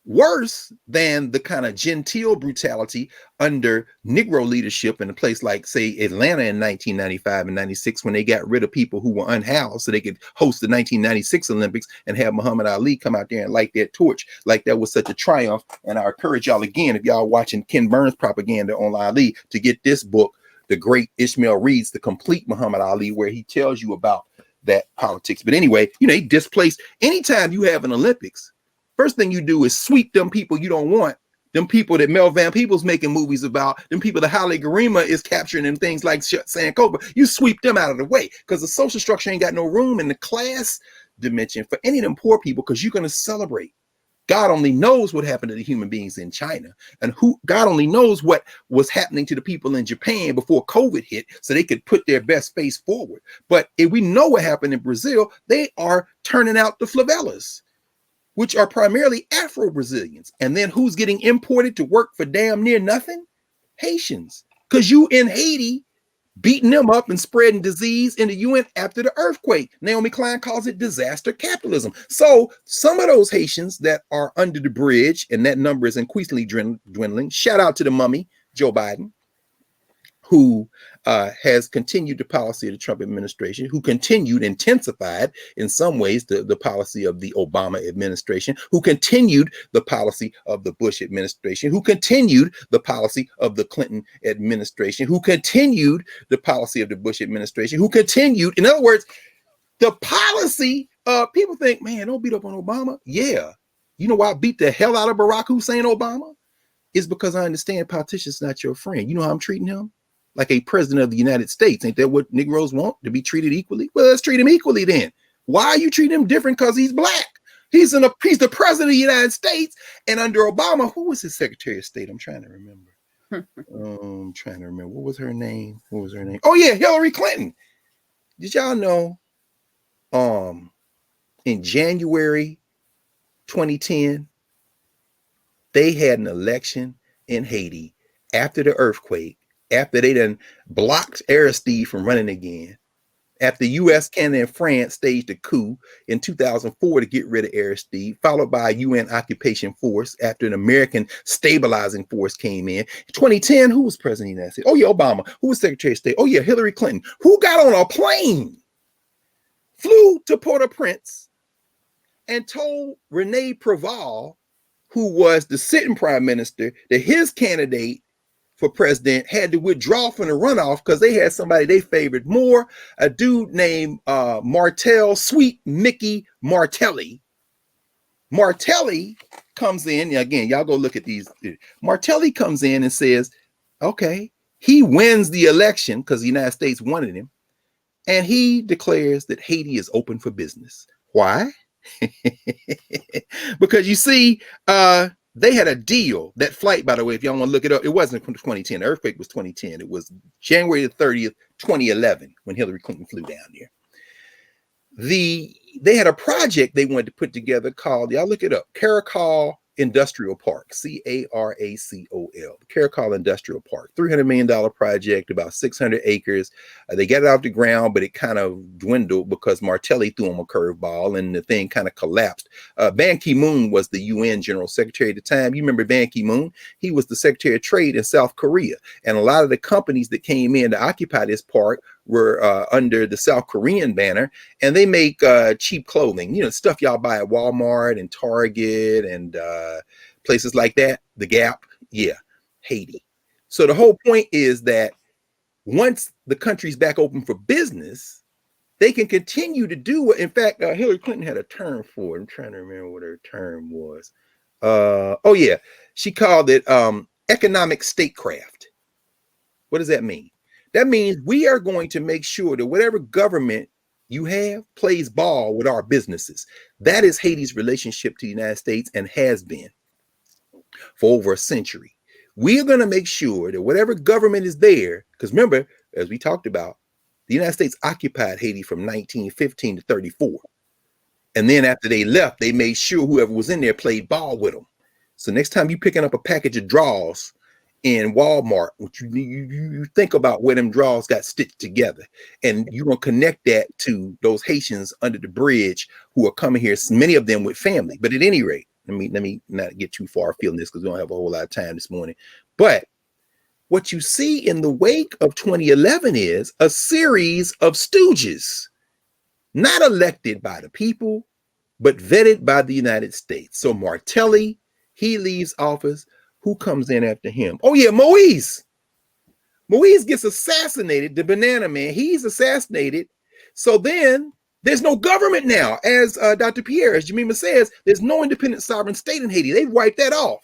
worse than the kind of genteel brutality under Negro leadership in a place like, say, Atlanta in 1995 and 96, when they got rid of people who were unhoused so they could host the 1996 Olympics and have Muhammad Ali come out there and light that torch like that was such a triumph. And I encourage y'all again, if y'all watching Ken Burns propaganda on Ali, to get this book, The Great Ishmael Reads The Complete Muhammad Ali, where he tells you about that politics. But anyway, he displaced. Anytime you have an Olympics, first thing you do is sweep them people you don't want, them people that Melvin Van Peebles making movies about, them people that Haile Garima is capturing in things like Sankofa. You sweep them out of the way because the social structure ain't got no room in the class dimension for any of them poor people, because you're going to celebrate. God only knows what happened to the human beings in China, and God only knows what was happening to the people in Japan before COVID hit, so they could put their best face forward. But if we know what happened in Brazil, they are turning out the favelas, which are primarily Afro-Brazilians. And then who's getting imported to work for damn near nothing? Haitians. Because you in Haiti beating them up and spreading disease in the UN after the earthquake. Naomi Klein calls it disaster capitalism. So some of those Haitians that are under the bridge, and that number is increasingly dwindling. Shout out to the mummy, Joe Biden, who has continued the policy of the Trump administration, who continued, intensified in some ways the policy of the Obama administration, who continued the policy of the Bush administration, who continued the policy of the Clinton administration, who continued the policy of the Bush administration, who continued, in other words, the policy of, people think, man, don't beat up on Obama. Yeah. You know why I beat the hell out of Barack Hussein Obama? It's because I understand politicians not your friend. You know how I'm treating him? Like a president of the United States. Ain't that what Negroes want? To be treated equally? Well, let's treat him equally then. Why are you treating him different? Because he's black. He's the president of the United States. And under Obama, who was his Secretary of State? I'm trying to remember. What was her name? Oh yeah, Hillary Clinton. Did y'all know in January 2010 they had an election in Haiti after the earthquake, after they done blocked Aristide from running again, after US, Canada, and France staged a coup in 2004 to get rid of Aristide, followed by a UN occupation force after an American stabilizing force came in. 2010, who was president of the United States? Oh, yeah, Obama. Who was Secretary of State? Oh, yeah, Hillary Clinton. Who got on a plane, flew to Port-au-Prince, and told Rene Preval, who was the sitting prime minister, that his candidate for president had to withdraw from the runoff because they had somebody they favored more, a dude named Sweet Mickey Martelli. Martelli comes in, again, y'all go look at these. Martelli comes in and says, okay, he wins the election because the United States wanted him, and he declares that Haiti is open for business. Why? Because you see, they had a deal. That flight, by the way, if y'all want to look it up, it wasn't 2010. The earthquake was 2010. It was January the 30th, 2011, when Hillary Clinton flew down there. They had a project they wanted to put together called, y'all look it up, Caracol Industrial Park, Caracol, Caracol Industrial Park, $300 million project, about 600 acres. They got it off the ground, but it kind of dwindled because Martelli threw him a curveball and the thing kind of collapsed. Ban Ki-moon was the UN General Secretary at the time. You remember Ban Ki-moon? He was the Secretary of Trade in South Korea. And a lot of the companies that came in to occupy this park were under the South Korean banner, and they make cheap clothing, stuff y'all buy at Walmart and Target and places like that, the Gap, Haiti. So the whole point is that once the country's back open for business, they can continue to do what, in fact, Hillary Clinton had a term for it. I'm trying to remember what her term was. She called it economic statecraft. What does that mean? That means we are going to make sure that whatever government you have plays ball with our businesses. That is Haiti's relationship to the United States and has been for over a century. We are going to make sure that whatever government is there, because remember, as we talked about, the United States occupied Haiti from 1915 to 34. And then after they left, they made sure whoever was in there played ball with them. So next time you picking up a package of drawers in Walmart, which you think about where them drawers got stitched together, and you're gonna connect that to those Haitians under the bridge who are coming here, many of them with family. But at any rate, let me not get too far feeling this because we don't have a whole lot of time this morning. But what you see in the wake of 2011 is a series of stooges, not elected by the people, but vetted by the United States. So Martelli, he leaves office. Who comes in after him? Oh, yeah, Moise. Moise gets assassinated, the banana man. He's assassinated. So then there's no government now. As Dr. Pierre, as Jemima says, there's no independent sovereign state in Haiti. They've wiped that off.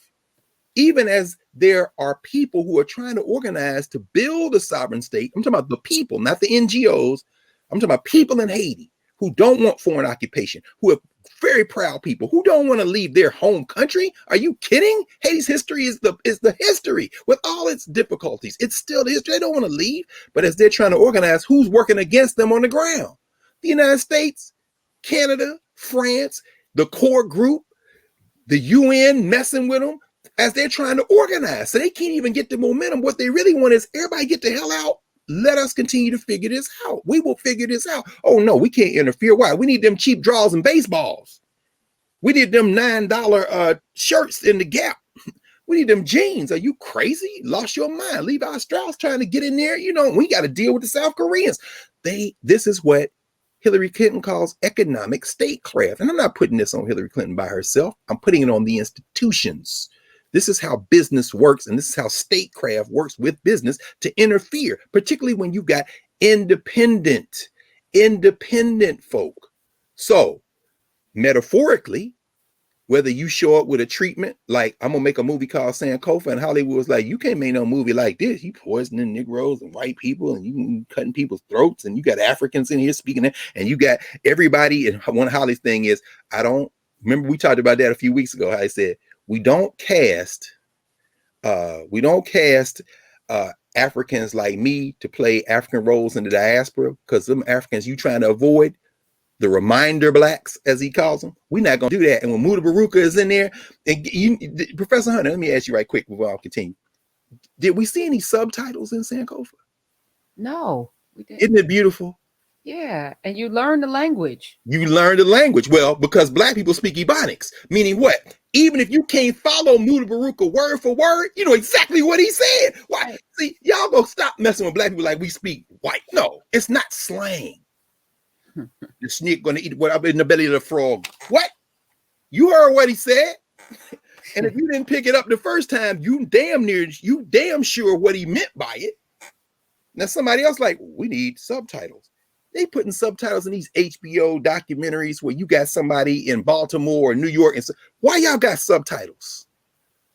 Even as there are people who are trying to organize to build a sovereign state. I'm talking about the people, not the NGOs. I'm talking about people in Haiti who don't want foreign occupation, who are very proud people, who don't want to leave their home country. Are you kidding? Haiti's history is the history with all its difficulties. It's still the history. They don't want to leave, but as they're trying to organize, who's working against them on the ground? The United States, Canada, France, the core group, the UN messing with them as they're trying to organize. So they can't even get the momentum. What they really want is everybody get the hell out. Let us continue to figure this out. We will figure this out. Oh, no, we can't interfere. Why? We need them cheap draws and baseballs. We need them $9 shirts in the Gap. We need them jeans. Are you crazy? Lost your mind. Levi Strauss trying to get in there. We got to deal with the South Koreans. This is what Hillary Clinton calls economic statecraft. And I'm not putting this on Hillary Clinton by herself. I'm putting it on the institutions. This is how business works, and this is how statecraft works with business to interfere, particularly when you've got independent folk. So, metaphorically, whether you show up with a treatment, like I'm going to make a movie called Sankofa, and Hollywood was like, you can't make no movie like this. You poisoning Negroes and white people, and you cutting people's throats, and you got Africans in here speaking, and you got everybody. And one of Holly's thing is, remember we talked about that a few weeks ago, how I said, we don't cast Africans like me to play African roles in the diaspora, because some Africans you trying to avoid, the reminder blacks, as he calls them. We're not gonna do that. And when Muda Baruka is in there, and Professor Hunter, let me ask you right quick before I'll continue. Did we see any subtitles in Sankofa? No, we Isn't didn't. it beautiful? Yeah, and you learn the language. You learn the language. Well, because black people speak Ebonics, meaning what? Even if you can't follow Muda Baruka word for word, you know exactly what he said. Why? Right. See, y'all go stop messing with black people like we speak white. No, it's not slang. The snake gonna eat what up in the belly of the frog. What? You heard what he said. And if you didn't pick it up the first time, you damn sure what he meant by it. Now somebody else like, we need subtitles. They putting subtitles in these HBO documentaries where you got somebody in Baltimore or New York. And so, why y'all got subtitles?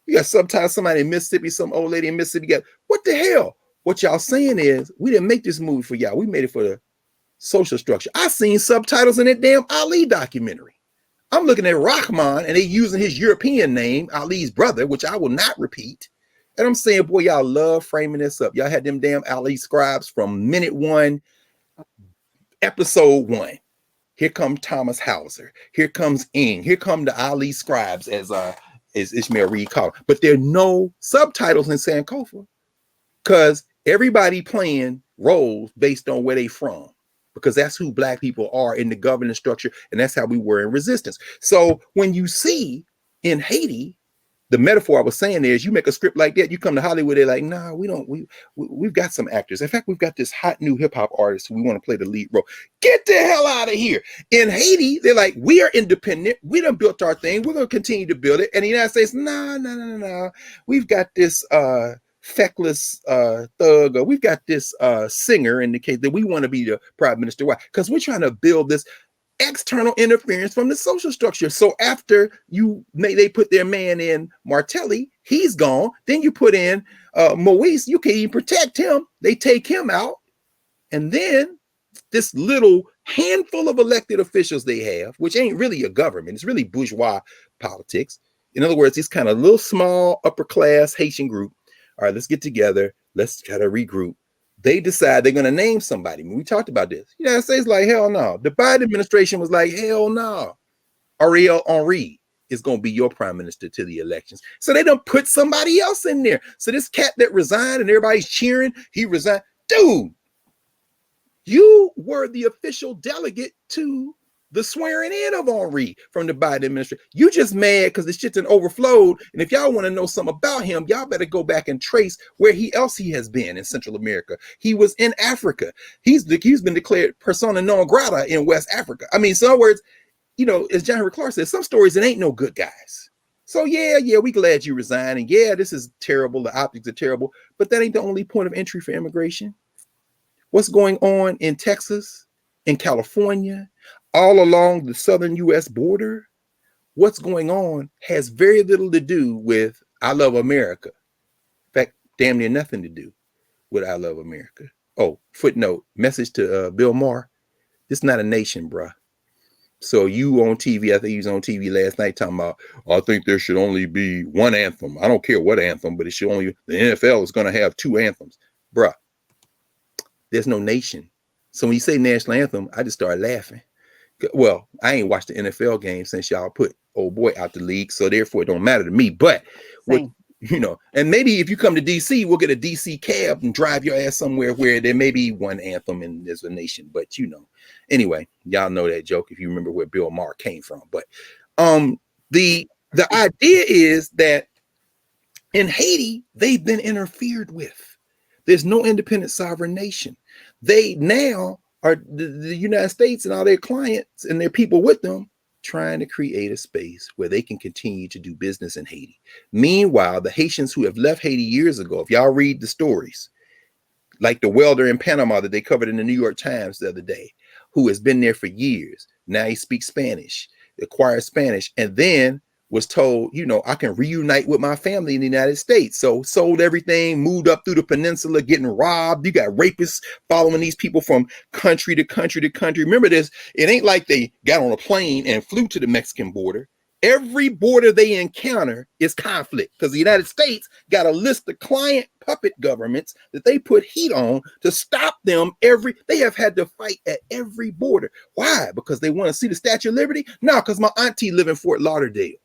You got subtitles, somebody in Mississippi, some old lady in Mississippi. Got, what the hell? What y'all saying is, we didn't make this movie for y'all. We made it for the social structure. I seen subtitles in that damn Ali documentary. I'm looking at Rahman and they using his European name, Ali's brother, which I will not repeat. And I'm saying, boy, y'all love framing this up. Y'all had them damn Ali scribes from minute one, episode one. Here comes Thomas Hauser. Here comes Ing. Here come the Ali scribes, as Ishmael Reed called. But there are no subtitles in Sankofa because everybody playing roles based on where they from. Because that's who black people are in the governance structure, and that's how we were in resistance. So when you see in Haiti, the metaphor I was saying is, you make a script like that, you come to Hollywood, they're like, nah, we don't. We've got some actors. In fact, we've got this hot new hip hop artist who we want to play the lead role. Get the hell out of here. In Haiti, they're like, we are independent. We done built our thing. We're gonna continue to build it. And the United States, no. We've got this feckless thug, or we've got this singer in the case that we want to be the prime minister. Why? Because we're trying to build this external interference from the social structure. So after they put their man in Martelli, he's gone. Then you put in Moise, you can't even protect him. They take him out. And then this little handful of elected officials they have, which ain't really a government, it's really bourgeois politics. In other words, it's kind of a little small upper class Haitian group. All right, let's get together. Let's try to regroup. They decide they're going to name somebody. We talked about this. The United States like, hell no. The Biden administration was like, hell no. Ariel Henry is going to be your prime minister to the elections. So they don't put somebody else in there. So this cat that resigned and everybody's cheering, he resigned. Dude, you were the official delegate to the swearing in of Henry from the Biden administration. You just mad because the shit done overflowed. And if y'all want to know something about him, y'all better go back and trace where else he has been in Central America. He was in Africa. He's been declared persona non grata in West Africa. I mean, so in other words, as John Henrik Clark says, some stories, it ain't no good guys. So yeah, we glad you resigned. And yeah, this is terrible. The optics are terrible. But that ain't the only point of entry for immigration. What's going on in Texas, in California, all along the southern U.S. border, what's going on has very little to do with I Love America. In fact, damn near nothing to do with I Love America. Oh, footnote, message to Bill Maher. This is not a nation, bruh. So you on TV, I think he was on TV last night talking about, I think there should only be one anthem. I don't care what anthem, but it should only, the NFL is going to have two anthems. Bruh, there's no nation. So when you say national anthem, I just started laughing. Well, I ain't watched the NFL game since y'all put old boy out the league, so therefore it don't matter to me. But and maybe if you come to DC, we'll get a DC cab and drive your ass somewhere where there may be one anthem and there's a nation. But anyway, y'all know that joke if you remember where Bill Maher came from. But the idea is that in Haiti, they've been interfered with. There's no independent sovereign nation. They now are the United States and all their clients and their people with them trying to create a space where they can continue to do business in Haiti. Meanwhile, the Haitians who have left Haiti years ago, if y'all read the stories, like the welder in Panama that they covered in the New York Times the other day, who has been there for years. Now he speaks Spanish, acquired Spanish, and then was told, I can reunite with my family in the United States. So sold everything, moved up through the peninsula, getting robbed. You got rapists following these people from country to country to country. Remember this, it ain't like they got on a plane and flew to the Mexican border. Every border they encounter is conflict because the United States got a list of client puppet governments that they put heat on to stop them. They have had to fight at every border. Why? Because they want to see the Statue of Liberty? No, because my auntie live in Fort Lauderdale.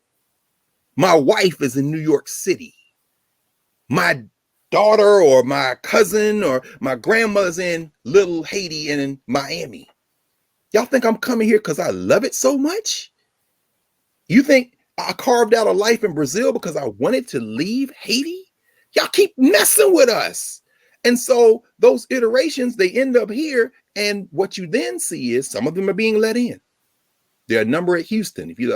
My wife is in New York City. My daughter or my cousin or my grandmother's in Little Haiti and in Miami. Y'all think I'm coming here because I love it so much? You think I carved out a life in Brazil because I wanted to leave Haiti? Y'all keep messing with us. And so those iterations, they end up here. And what you then see is some of them are being let in. There are a number at Houston. If you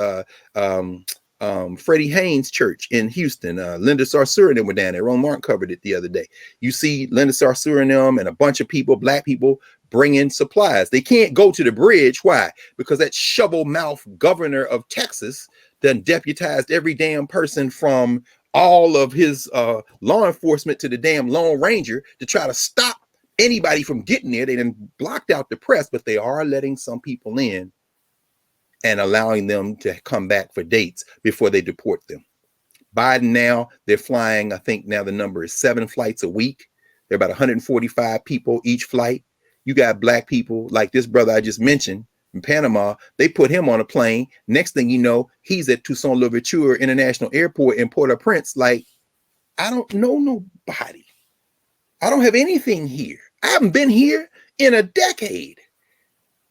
Freddie Haynes Church in Houston, Linda Sarsour and them were down there. Ron Martin covered it the other day. You see Linda Sarsour and them and a bunch of people, black people, bring in supplies. They can't go to the bridge. Why? Because that shovel mouth governor of Texas done deputized every damn person from all of his law enforcement to the damn Lone Ranger to try to stop anybody from getting there. They done blocked out the press, but they are letting some people in and allowing them to come back for dates before they deport them. Biden now, they're flying, I think now the number is 7 flights a week. They're about 145 people each flight. You got black people like this brother I just mentioned in Panama. They put him on a plane. Next thing you know, he's at Toussaint Louverture International Airport in Port-au-Prince. Like, I don't know nobody. I don't have anything here. I haven't been here in a decade.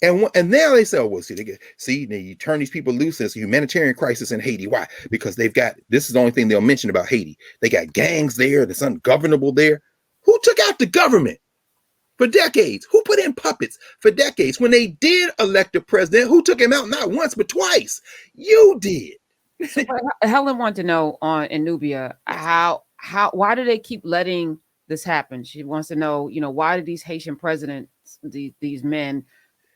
And now they say, oh, well, you turn these people loose. It's a humanitarian crisis in Haiti. Why? Because this is the only thing they'll mention about Haiti. They got gangs there. That's ungovernable there. Who took out the government for decades? Who put in puppets for decades? When they did elect a president, who took him out? Not once, but twice. You did. So Helen wanted to know in Nubia, why do they keep letting this happen? She wants to know, why do these Haitian presidents, these men,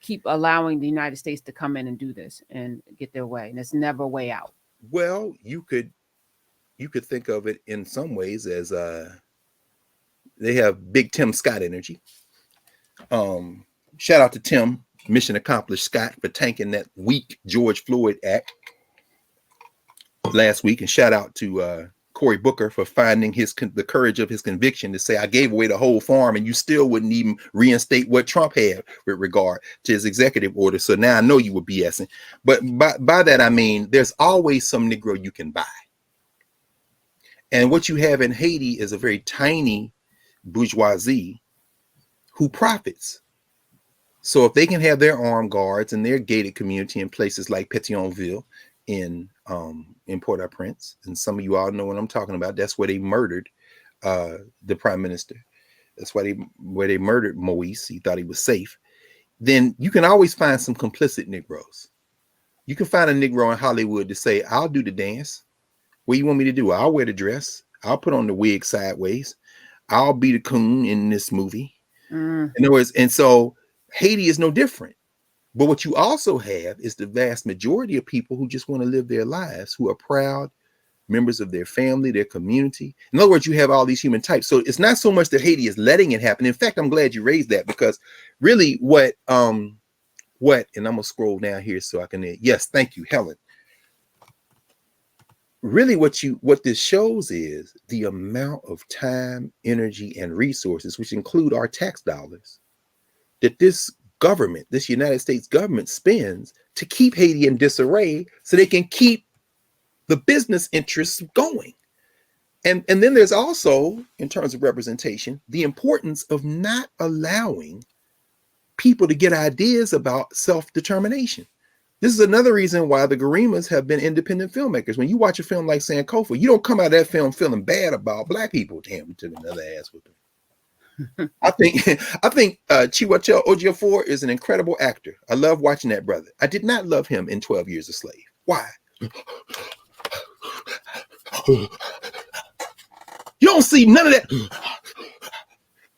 keep allowing the United States to come in and do this and get their way, and it's never a way out? Well, you could think of it in some ways as they have big Tim Scott energy. Shout out to Tim, mission accomplished Scott, for tanking that weak George Floyd act last week, and shout out to Cory Booker for finding the courage of his conviction to say, I gave away the whole farm and you still wouldn't even reinstate what Trump had with regard to his executive order. So now I know you were BSing. But by that, I mean, there's always some Negro you can buy. And what you have in Haiti is a very tiny bourgeoisie who profits. So if they can have their armed guards and their gated community in places like Pétionville in Port-au-Prince, and some of you all know what I'm talking about. That's where they murdered the prime minister. That's where they murdered Moise. He thought he was safe. Then you can always find some complicit Negroes. You can find a Negro in Hollywood to say, I'll do the dance. What do you want me to do? I'll wear the dress. I'll put on the wig sideways. I'll be the coon in this movie. In other words, and so Haiti is no different. But what you also have is the vast majority of people who just want to live their lives, who are proud members of their family, their community. In other words, you have all these human types. So it's not so much that Haiti is letting it happen. In fact, I'm glad you raised that, because really and I'm gonna scroll down here so I can, yes, thank you, Helen. Really what this shows is the amount of time, energy, and resources, which include our tax dollars, that this United States government spends to keep Haiti in disarray so they can keep the business interests going. And then there's also, in terms of representation, the importance of not allowing people to get ideas about self-determination. This is another reason why the Guerrillas have been independent filmmakers. When you watch a film like Sankofa, you don't come out of that film feeling bad about black people. Damn, we took another ass with them. I think Chiwetel Ejiofor is an incredible actor. I love watching that brother. I did not love him in 12 Years a Slave. Why? You don't see none of that.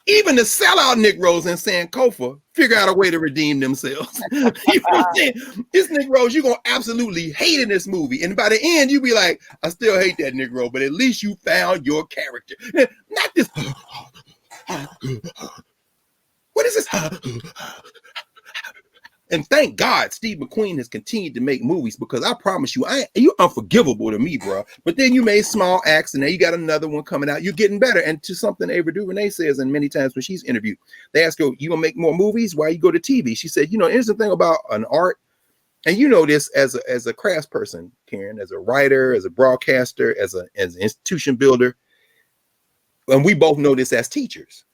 Even the sellout Negroes in Sankofa figure out a way to redeem themselves. You know what I'm saying? This Negroes you're going to absolutely hate in this movie. And by the end, you be like, I still hate that Negro, but at least you found your character. Not this. What is this? And thank God Steve McQueen has continued to make movies, because I promise you, you're unforgivable to me, bro. But then you made Small Axe, and now you got another one coming out. You're getting better. And to something Ava DuVernay says, and many times when she's interviewed, they ask her, "You gonna make more movies? Why you go to TV?" She said, here's the thing about an art, and you know this as a crafts person, Karen, as a writer, as a broadcaster, as an institution builder, and we both know this as teachers.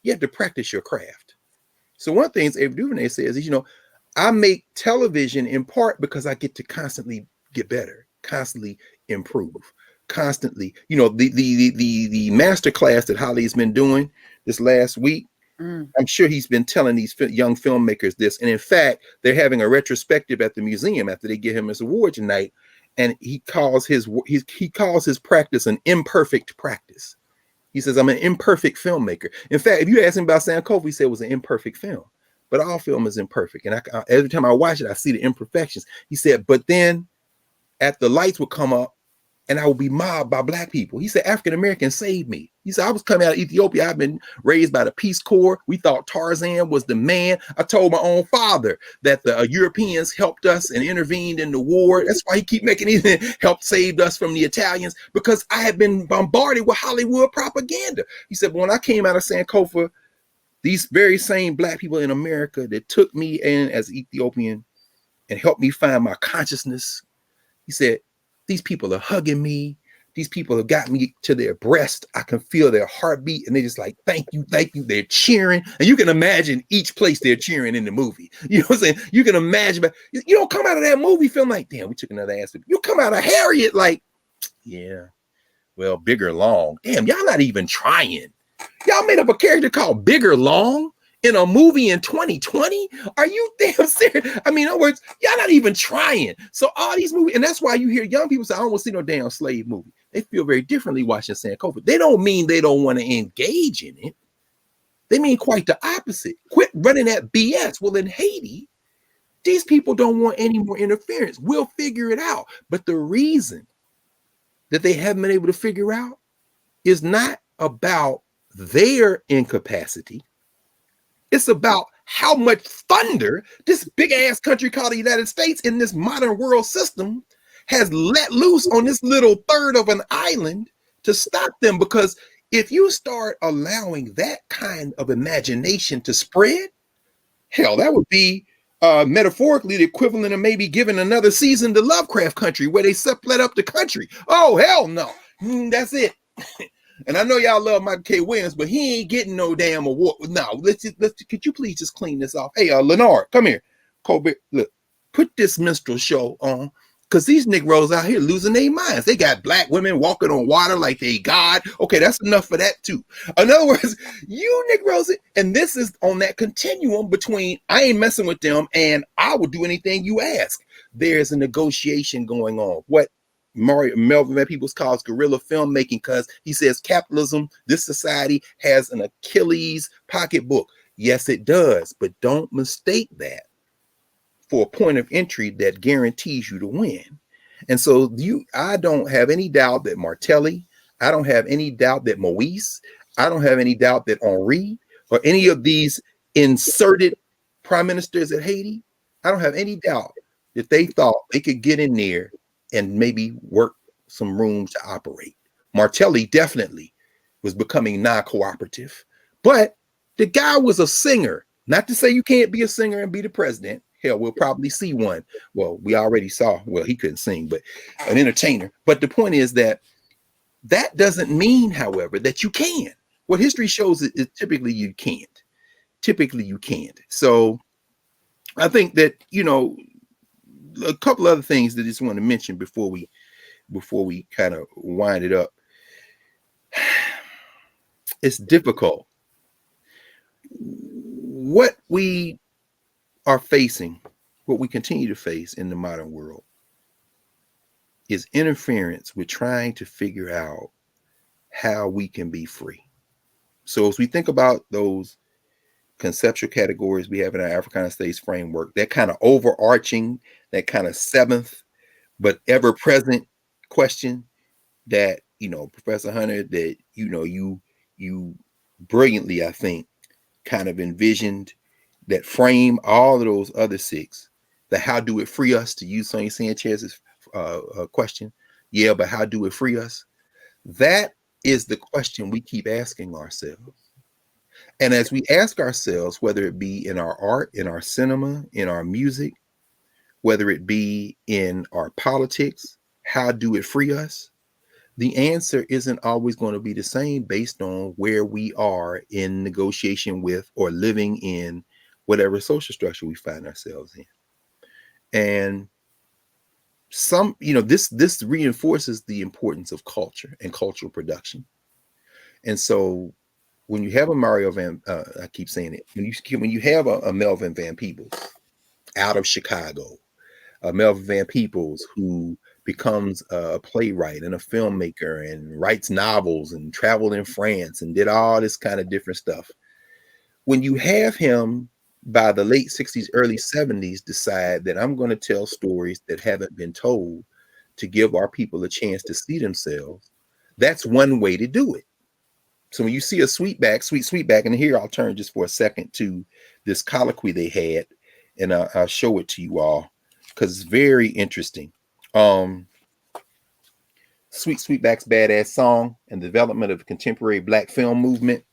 You have to practice your craft. So one of the things Ava DuVernay says is, I make television in part because I get to constantly get better, constantly improve, constantly. The master class that Holly's been doing this last week. I'm sure he's been telling these young filmmakers this, and in fact, they're having a retrospective at the museum after they give him his award tonight, and he calls his practice an imperfect practice. He says, I'm an imperfect filmmaker. In fact, if you ask him about Sankofa, he said it was an imperfect film. But all film is imperfect. And every time I watch it, I see the imperfections. He said, but then the lights would come up and I would be mobbed by black people. He said, African Americans saved me. He said, I was coming out of Ethiopia. I've been raised by the Peace Corps. We thought Tarzan was the man. I told my own father that the Europeans helped us and intervened in the war. That's why he keep making these helped saved us from the Italians, because I had been bombarded with Hollywood propaganda. He said, but when I came out of Sankofa, these very same black people in America that took me in as Ethiopian and helped me find my consciousness, he said, these people are hugging me. These people have got me to their breast. I can feel their heartbeat. And they're just like, thank you, thank you. They're cheering. And you can imagine each place they're cheering in the movie. You know what I'm saying? You can imagine. But you don't come out of that movie film like, damn, we took another ass. You come out of Harriet like, yeah, well, Bigger Long. Damn, y'all not even trying. Y'all made up a character called Bigger Long in a movie in 2020? Are you damn serious? I mean, in other words, y'all not even trying. So all these movies, and that's why you hear young people say, I don't want to see no damn slave movie. They feel very differently watching Sankofa. They don't mean they don't want to engage in it. They mean quite the opposite. Quit running that BS. Well, in Haiti, these people don't want any more interference. We'll figure it out. But the reason that they haven't been able to figure out is not about their incapacity. It's about how much thunder this big ass country called the United States in this modern world system has let loose on this little third of an island to stop them. Because if you start allowing that kind of imagination to spread, hell, that would be metaphorically the equivalent of maybe giving another season to Lovecraft Country, where they split up the country. Oh, hell no. That's it. And I know y'all love Michael K. Williams, but he ain't getting no damn award. No, could you please just clean this off? Hey, Lenard, come here. Colbert, look, put this minstrel show on, because these Negroes out here losing their minds. They got black women walking on water like they God. Okay, that's enough for that too. In other words, you Negroes, and this is on that continuum between I ain't messing with them and I will do anything you ask. There's a negotiation going on. What Melvin Van Peebles calls guerrilla filmmaking, because he says capitalism, this society has an Achilles pocketbook. Yes, it does, but don't mistake that for a point of entry that guarantees you to win. And so I don't have any doubt that Martelli, I don't have any doubt that Moise, I don't have any doubt that Henri or any of these inserted prime ministers at Haiti, I don't have any doubt that they thought they could get in there and maybe work some rooms to operate. Martelli definitely was becoming non-cooperative, but the guy was a singer. Not to say you can't be a singer and be the president. Hell, we'll probably see one. Well, we already saw, well, he couldn't sing, but an entertainer. But the point is that doesn't mean, however, that you can. What history shows is typically you can't. Typically you can't. So I think that, a couple other things that I just want to mention before we kind of wind it up. It's difficult. What we are facing, what we continue to face in the modern world, is interference with trying to figure out how we can be free. So as we think about those conceptual categories we have in our Africana States framework, that kind of overarching, that kind of seventh but ever-present question that, Professor Hunter, that, you brilliantly, I think, kind of envisioned, that frame all of those other six. The how do it free us, to use Sonny Sanchez's question. Yeah, but how do it free us? That is the question we keep asking ourselves. And as we ask ourselves, whether it be in our art, in our cinema, in our music, whether it be in our politics, how do it free us? The answer isn't always going to be the same based on where we are in negotiation with or living in whatever social structure we find ourselves in. And some, this reinforces the importance of culture and cultural production. And so when you have a Mario Van, I keep saying it, when you have a Melvin Van Peebles out of Chicago, Melvin Van Peebles who becomes a playwright and a filmmaker and writes novels and traveled in France and did all this kind of different stuff. When you have him by the late 60s, early 70s, decide that I'm going to tell stories that haven't been told to give our people a chance to see themselves, that's one way to do it. So when you see a Sweetback, and here I'll turn just for a second to this colloquy they had, and I'll show it to you all because it's very interesting. Sweetback's badass song and development of the contemporary Black film movement.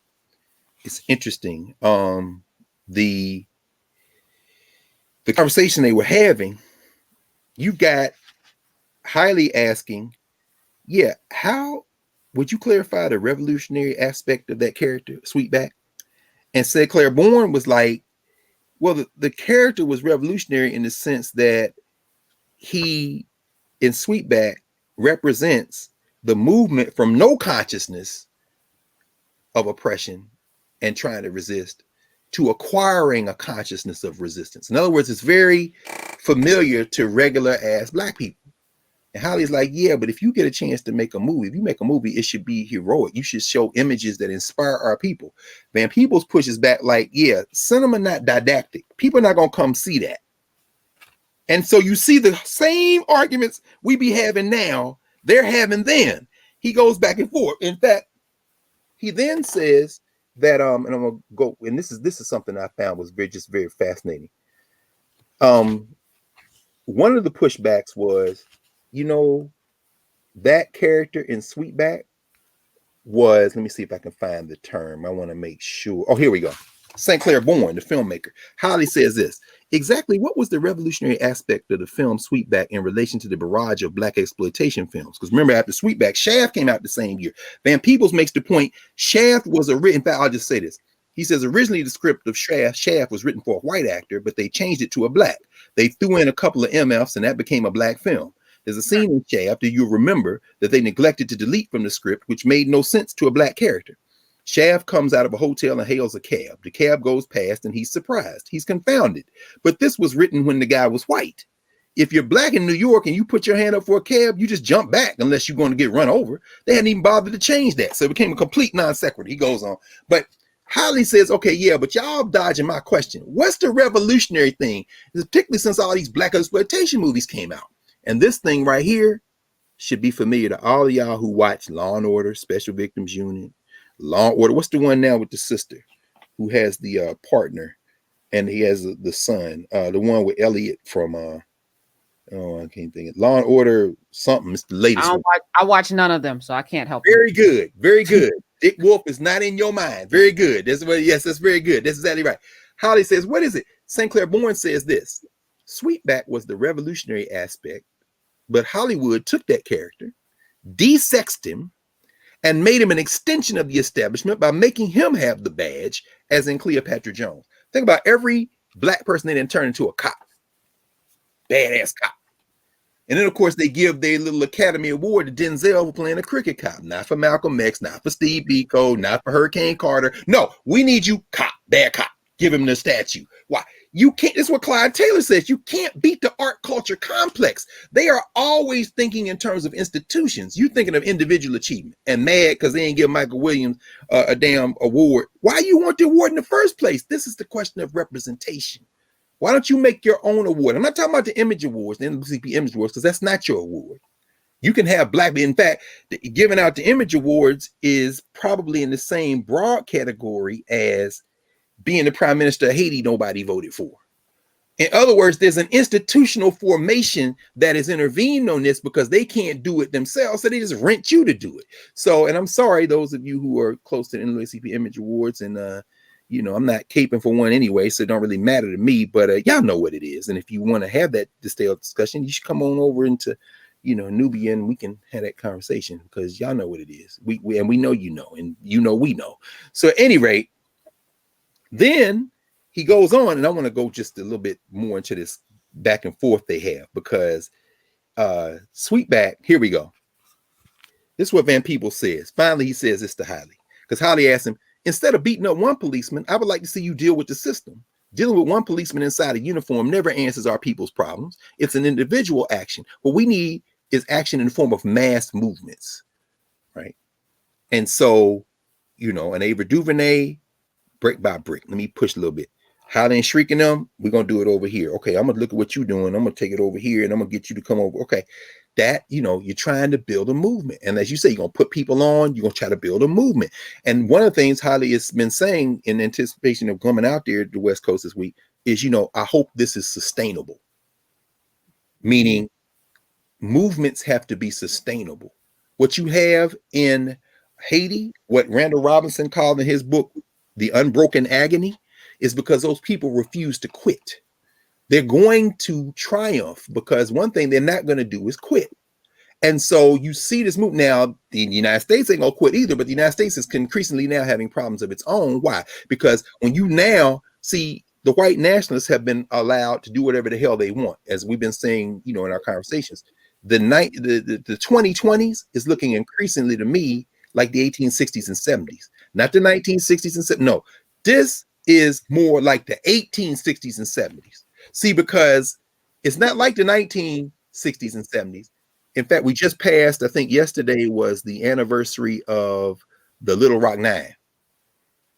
It's interesting. The conversation they were having, you got Hailey asking, yeah, how would you clarify the revolutionary aspect of that character, Sweetback? And said Claiborne was like, well, the character was revolutionary in the sense that he, in Sweetback, represents the movement from no consciousness of oppression and trying to resist to acquiring a consciousness of resistance. In other words, it's very familiar to regular ass Black people. And Holly's like, yeah, but if you get a chance to make a movie, if you make a movie, it should be heroic. You should show images that inspire our people. Van Peebles pushes back like, yeah, cinema not didactic. People are not going to come see that. And so you see the same arguments we be having now, they're having then. He goes back and forth. In fact, he then says that, and I'm going to go, and this is something I found was very fascinating. One of the pushbacks was, that character in Sweetback was, let me see if I can find the term. I want to make sure. Oh, here we go. St. Clair Bourne, the filmmaker. Holly says this. Exactly what was the revolutionary aspect of the film Sweetback in relation to the barrage of Black exploitation films? Because remember, after Sweetback, Shaft came out the same year. Van Peebles makes the point, Shaft was in fact, I'll just say this. He says originally the script of Shaft was written for a white actor, but they changed it to a Black. They threw in a couple of MFs and that became a Black film. There's a scene in Shaft that you'll remember that they neglected to delete from the script, which made no sense to a Black character. Shaft comes out of a hotel and hails a cab. The cab goes past and he's surprised. He's confounded. But this was written when the guy was white. If you're Black in New York and you put your hand up for a cab, you just jump back unless you're going to get run over. They hadn't even bothered to change that. So it became a complete non sequitur. He goes on. But Holly says, okay, yeah, but y'all dodging my question. What's the revolutionary thing? Particularly since all these Black exploitation movies came out. And this thing right here should be familiar to all of y'all who watch Law and Order, Special Victims Unit, Law and Order. What's the one now with the sister who has the partner and he has the son? The one with Elliot from I can't think of Law and Order something. It's the latest one. I watch none of them, so I can't help Very good. Very good. Dick Wolf is not in your mind. Very good. That's very good. That's exactly right. Holly says, what is it? St. Clair Bourne says this. Sweetback was the revolutionary aspect, but Hollywood took that character, desexed him, and made him an extension of the establishment by making him have the badge, as in Cleopatra Jones. Think about every Black person they didn't turn into a cop. Badass cop. And then, of course, they give their little Academy Award to Denzel for playing a cricket cop. Not for Malcolm X, not for Steve Biko, not for Hurricane Carter. No, we need you, cop, bad cop. Give him the statue. Why? You can't, this is what Clyde Taylor says. You can't beat the art culture complex. They are always thinking in terms of institutions. You thinking of individual achievement and mad because they ain't give Michael Williams a damn award. Why you want the award in the first place? This is the question of representation. Why don't you make your own award? I'm not talking about the Image Awards, the NAACP Image Awards, because that's not your award. You can have Black, in fact, giving out the Image Awards is probably in the same broad category as being the prime minister of Haiti, nobody voted for. In other words, there's an institutional formation that is intervened on this because they can't do it themselves, so they just rent you to do it. So, and I'm sorry, those of you who are close to the NAACP Image Awards, and I'm not caping for one anyway, so it don't really matter to me. But y'all know what it is, and if you want to have that distilled discussion, you should come on over into, Nubia, and we can have that conversation because y'all know what it is. We know, and we know we know. So, at any rate, then he goes on, and I want to go just a little bit more into this back and forth they have because Sweetback, here we go. This is what Van Peebles says. Finally, he says this to Holly because Holly asked him, instead of beating up one policeman, I would like to see you deal with the system. Dealing with one policeman inside a uniform never answers our people's problems. It's an individual action. What we need is action in the form of mass movements, right? And so, an Ava DuVernay, brick by brick. Let me push a little bit. Holly and shrieking them, we're going to do it over here. Okay, I'm going to look at what you're doing. I'm going to take it over here, and I'm going to get you to come over. Okay, that, you're trying to build a movement. And as you say, you're going to put people on, you're going to try to build a movement. And one of the things Holly has been saying in anticipation of coming out there to the West Coast this week is, I hope this is sustainable. Meaning movements have to be sustainable. What you have in Haiti, what Randall Robinson called in his book, The Unbroken Agony, is because those people refuse to quit. They're going to triumph because one thing they're not going to do is quit. And so you see this move now. The United States ain't going to quit either, but the United States is increasingly now having problems of its own. Why? Because when you now see the white nationalists have been allowed to do whatever the hell they want, as we've been saying, in our conversations, the 2020s is looking increasingly to me like the 1860s and 70s, not the 1960s and 70s. No, this is more like the 1860s and 70s. See, because it's not like the 1960s and 70s. In fact, we just passed, I think yesterday was the anniversary of the Little Rock Nine,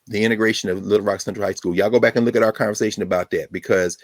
the integration of Little Rock Central High School. Y'all go back and look at our conversation about that because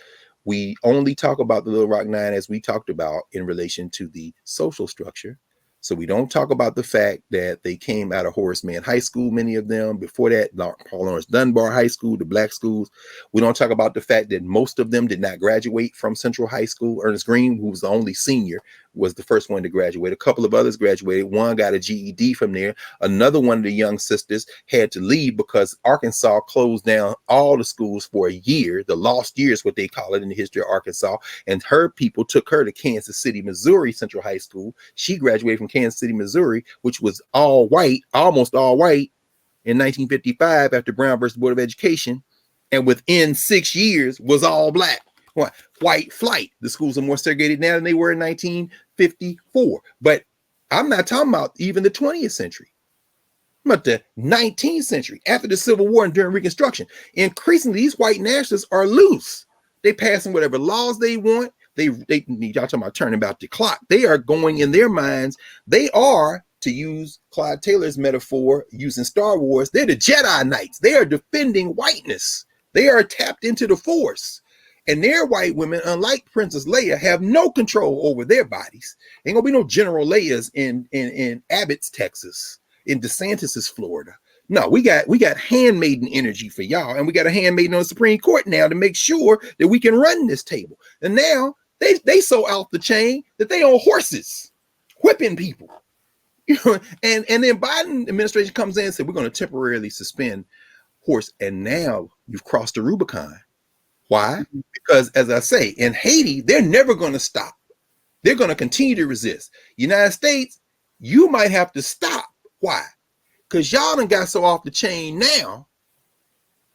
we only talk about the Little Rock Nine as we talked about in relation to the social structure. So we don't talk about the fact that they came out of Horace Mann High School, many of them. Before that, Paul Laurence Dunbar High School, the black schools. We don't talk about the fact that most of them did not graduate from Central High School. Ernest Green, who was the only senior, was the first one to graduate. A couple of others graduated. One got a GED from there. Another one of the young sisters had to leave because Arkansas closed down all the schools for a year. The lost year is what they call it in the history of Arkansas. And her people took her to Kansas City, Missouri Central High School. She graduated from Kansas City, Missouri, which was all white, almost all white in 1955 after Brown versus Board of Education. And within 6 years was all black. White flight. The schools are more segregated now than they were in 1954. But I'm not talking about even the 20th century. I'm about the 19th century, after the Civil War and during Reconstruction. Increasingly, these white nationalists are loose. They passing whatever laws they want. They y'all talking about turning about the clock. They are going in their minds. They are, to use Clyde Taylor's metaphor, using Star Wars, they're the Jedi Knights. They are defending whiteness. They are tapped into the Force. And their white women, unlike Princess Leia, have no control over their bodies. Ain't gonna be no General Leia's in Abbott's, Texas, in DeSantis's Florida. No, we got handmaiden energy for y'all, and we got a handmaiden on the Supreme Court now to make sure that we can run this table. And now they so out the chain that they on horses, whipping people. And then Biden administration comes in and said, we're going to temporarily suspend horse. And now you've crossed the Rubicon. Why? Because, as I say, in Haiti, they're never going to stop. They're going to continue to resist. United States, you might have to stop. Why? Because y'all done got so off the chain now,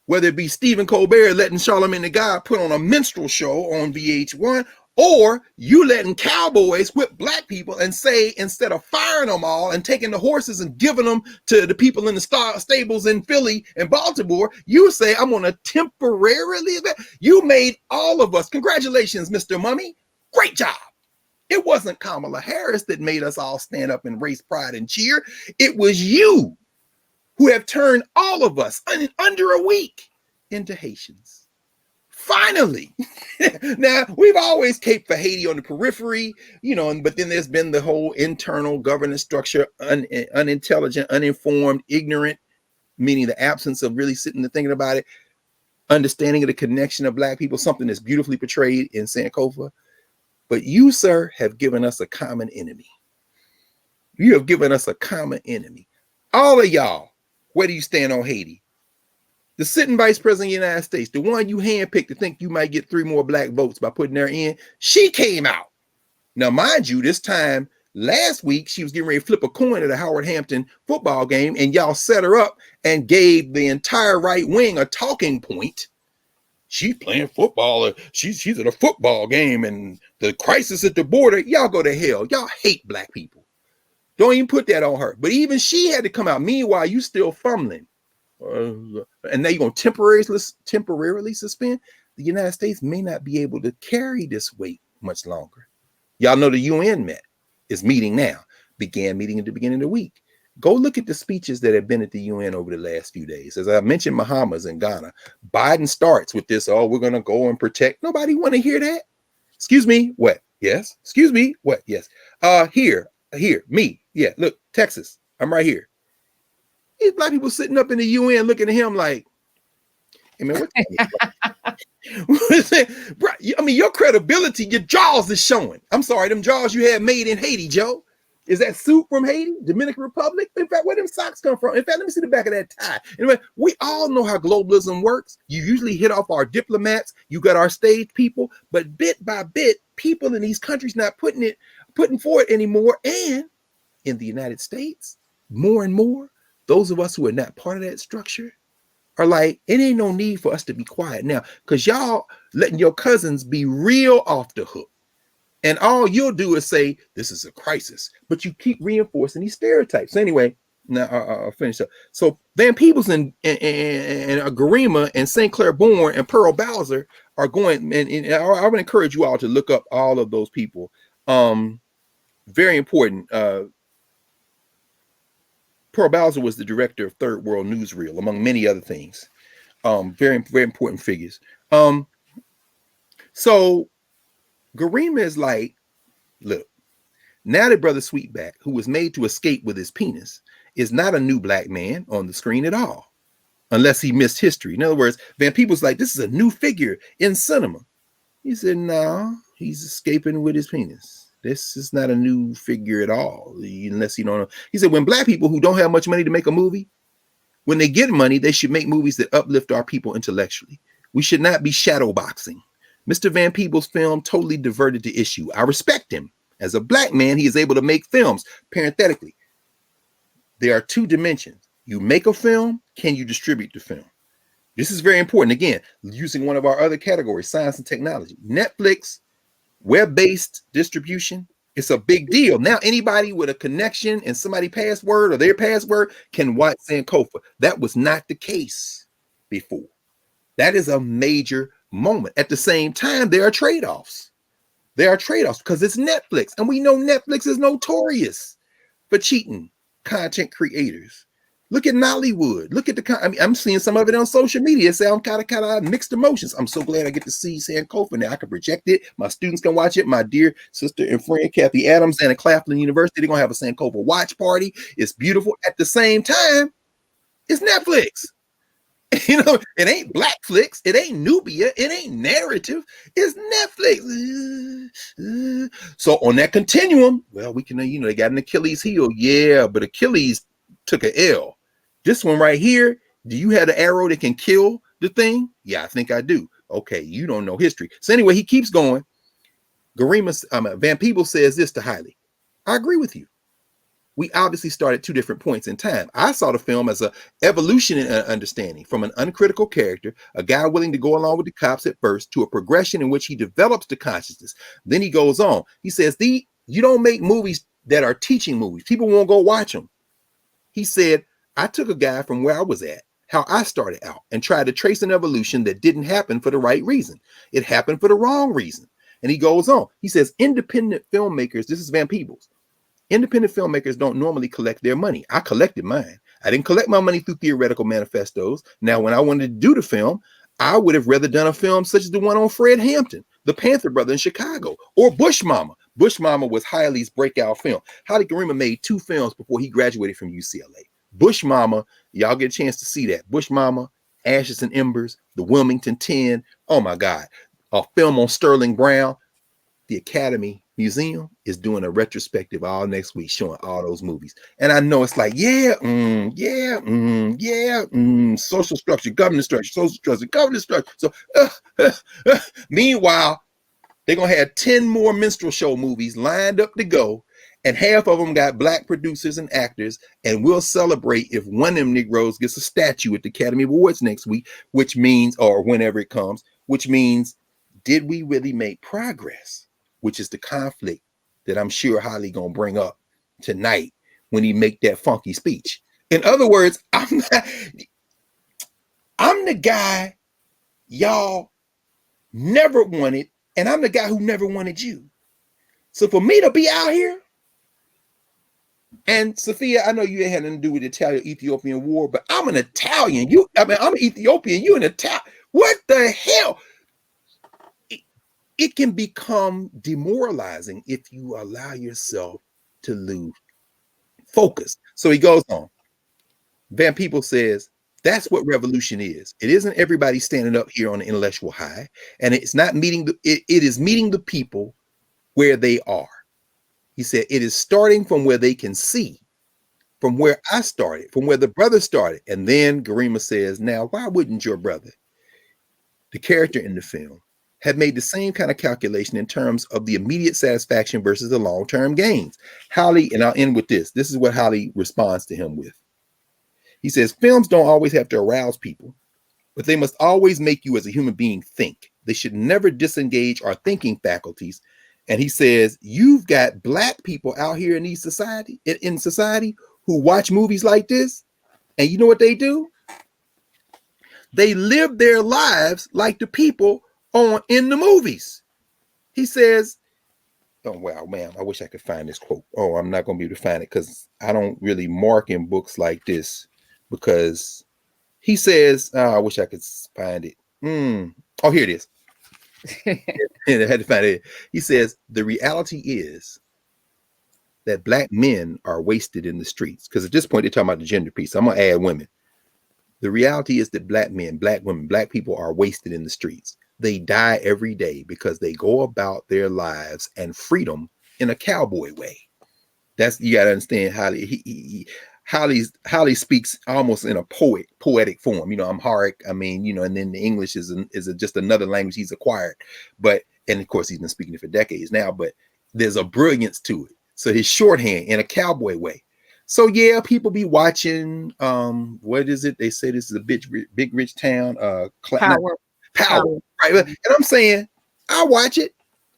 whether it be Stephen Colbert letting Charlamagne the God put on a minstrel show on VH1, or you letting cowboys whip black people and say, instead of firing them all and taking the horses and giving them to the people in the stables in Philly and Baltimore, you say, I'm going to temporarily, you made all of us, congratulations, Mr. Mummy, great job. It wasn't Kamala Harris that made us all stand up and race pride and cheer. It was you who have turned all of us in under a week into Haitians. Finally. Now, we've always caped for Haiti on the periphery, but then there's been the whole internal governance structure, unintelligent, uninformed, ignorant, meaning the absence of really sitting and thinking about it. understanding of the connection of black people, something that's beautifully portrayed in Sankofa. But you, sir, have given us a common enemy. You have given us a common enemy. All of y'all, where do you stand on Haiti? The sitting vice president of the United States, the one you handpicked to think you might get 3 more black votes by putting her in, she came out. Now, mind you, this time last week, she was getting ready to flip a coin at a Howard Hampton football game, and y'all set her up and gave the entire right wing a talking point. She's playing football. She's at a football game, and the crisis at the border. Y'all go to hell. Y'all hate black people. Don't even put that on her. But even she had to come out. Meanwhile, you still fumbling. And now you're going to temporarily suspend. The United States may not be able to carry this weight much longer. Y'all know the UN is meeting now. Began meeting at the beginning of the week. Go look at the speeches that have been at the UN over the last few days. As I mentioned, Bahamas and Ghana. Biden starts with this, oh, we're going to go and protect. Nobody want to hear that. Excuse me, what? Yes. Excuse me, what? Yes. Here, me. Yeah, look, Texas. I'm right here. These black people sitting up in the UN looking at him like, hey man, bro, I mean, your credibility, your jaws is showing. I'm sorry, them jaws you had made in Haiti, Joe. Is that suit from Haiti, Dominican Republic? In fact, where them socks come from? In fact, let me see the back of that tie. Anyway, we all know how globalism works. You usually hit off our diplomats. You got our stage people, but bit by bit, people in these countries not putting forward anymore. And in the United States, more and more, those of us who are not part of that structure are like, it ain't no need for us to be quiet now, because y'all letting your cousins be real off the hook. And all you'll do is say, this is a crisis, but you keep reinforcing these stereotypes. Anyway, now I'll finish up. So Van Peebles and Guerrilla and St. Clair Bourne and Pearl Bowser are going, and I would encourage you all to look up all of those people. Very important. Pearl Bowser was the director of Third World Newsreel, among many other things. Very, very important figures. So Guerrilla is like, look, now that Brother Sweetback, who was made to escape with his penis, is not a new black man on the screen at all, unless he missed history. In other words, Van Peebles like, this is a new figure in cinema. He said, no, he's escaping with his penis. This is not a new figure at all, unless you don't know. He said, when black people who don't have much money to make a movie, when they get money, they should make movies that uplift our people intellectually. We should not be shadowboxing. Mr. Van Peebles' film totally diverted the issue. I respect him. As a black man, he is able to make films. Parenthetically, there are 2 dimensions. You make a film, can you distribute the film? This is very important. Again, using one of our other categories, science and technology. Netflix, web-based distribution, it's a big deal. Now, anybody with a connection and somebody's password or their password can watch Sankofa. That was not the case before. That is a major moment. At the same time, there are trade-offs. There are trade-offs because it's Netflix, and we know Netflix is notorious for cheating content creators. Look at Nollywood. Look at I'm seeing some of it on social media. So I'm kind of mixed emotions. I'm so glad I get to see Sankofa now. I can project it. My students can watch it. My dear sister and friend Kathy Adams and at Claflin University, they're gonna have a Sankofa watch party. It's beautiful. At the same time, it's Netflix. You know, it ain't Blackflix, it ain't Nubia, it ain't narrative, it's Netflix. So on that continuum, well, we can, they got an Achilles heel, yeah, but Achilles took an L. This one right here, do you have the arrow that can kill the thing? Yeah, I think I do. Okay, you don't know history. So anyway, he keeps going. Van Peebles says this to Hailey. I agree with you. We obviously start at 2 different points in time. I saw the film as an evolution in understanding, from an uncritical character, a guy willing to go along with the cops at first, to a progression in which he develops the consciousness. Then he goes on. He says, you don't make movies that are teaching movies. People won't go watch them. He said, I took a guy from where I was at, how I started out, and tried to trace an evolution that didn't happen for the right reason. It happened for the wrong reason. And he goes on. He says, independent filmmakers, this is Van Peebles, independent filmmakers don't normally collect their money. I collected mine. I didn't collect my money through theoretical manifestos. Now, when I wanted to do the film, I would have rather done a film such as the one on Fred Hampton, the Panther Brother in Chicago, or Bush Mama. Bush Mama was Hailey's breakout film. Haile Gerima made 2 films before he graduated from UCLA. Bush Mama, y'all get a chance to see that. Bush Mama Ashes and Embers, The Wilmington 10. Oh my God. A film on Sterling Brown. The Academy Museum is doing a retrospective all next week showing all those movies. And I know it's like, social structure, governance structure, social structure, governance structure. So, meanwhile, they're going to have 10 more minstrel show movies lined up to go. And half of them got black producers and actors. And we'll celebrate if one of them Negroes gets a statue at the Academy Awards next week, which means, or whenever it comes, which means, did we really make progress? Which is the conflict that I'm sure Holly gonna bring up tonight when he make that funky speech. In other words, I'm the guy y'all never wanted, and I'm the guy who never wanted you. So for me to be out here, and Sophia, I know you ain't had nothing to do with the Italian-Ethiopian war, but I'm an Italian. I'm an Ethiopian. You an Italian. What the hell? It can become demoralizing if you allow yourself to lose focus. So he goes on. Van Peebles says, that's what revolution is. It isn't everybody standing up here on the intellectual high, and it's not meeting it is meeting the people where they are. He said, it is starting from where they can see, from where I started, from where the brother started. And then Guerrilla says, now, why wouldn't your brother, the character in the film, have made the same kind of calculation in terms of the immediate satisfaction versus the long-term gains? Holly, and I'll end with this. This is what Holly responds to him with. He says, films don't always have to arouse people, but they must always make you as a human being think. They should never disengage our thinking faculties. And he says, you've got black people out here in society who watch movies like this. And you know what they do? They live their lives like the people in the movies. He says, oh, wow, man, I wish I could find this quote. Oh, I'm not going to be able to find it because I don't really mark in books like this, because he says, I wish I could find it. Oh, here it is. I had to find it. He says, the reality is that black men are wasted in the streets. Because at this point, they're talking about the gender piece. I'm going to add women. The reality is that black men, black women, black people are wasted in the streets. They die every day because they go about their lives and freedom in a cowboy way. That's, you got to understand how Holly speaks almost in a poetic form. You know, Amharic, I mean, you know, and then the English is just another language he's acquired. But, and of course, he's been speaking it for decades now, but there's a brilliance to it. So his shorthand in a cowboy way. So yeah, people be watching, what is it? They say this is a big rich town, Power. Right? And I'm saying, I watch it,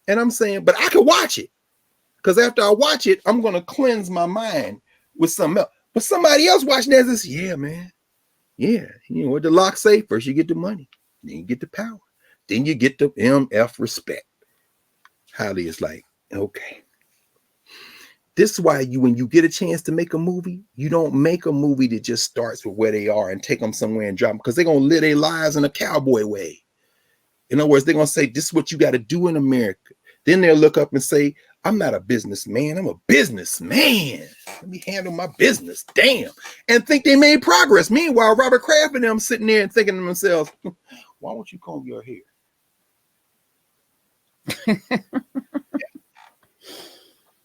and I'm saying, but I can watch it, because after I watch it, I'm gonna cleanse my mind with something else. But somebody else watching that says, yeah, man, yeah, you know what the lock say? First you get the money, then you get the power, then you get the MF respect. Holly is like, okay. This is why when you get a chance to make a movie, you don't make a movie that just starts with where they are and take them somewhere and drop them, because they're going to live their lives in a cowboy way. In other words, they're going to say, this is what you got to do in America. Then they'll look up and say, I'm not a businessman. I'm a businessman. Let me handle my business. Damn. And think they made progress. Meanwhile, Robert Kraft and them sitting there and thinking to themselves, why won't you comb your hair?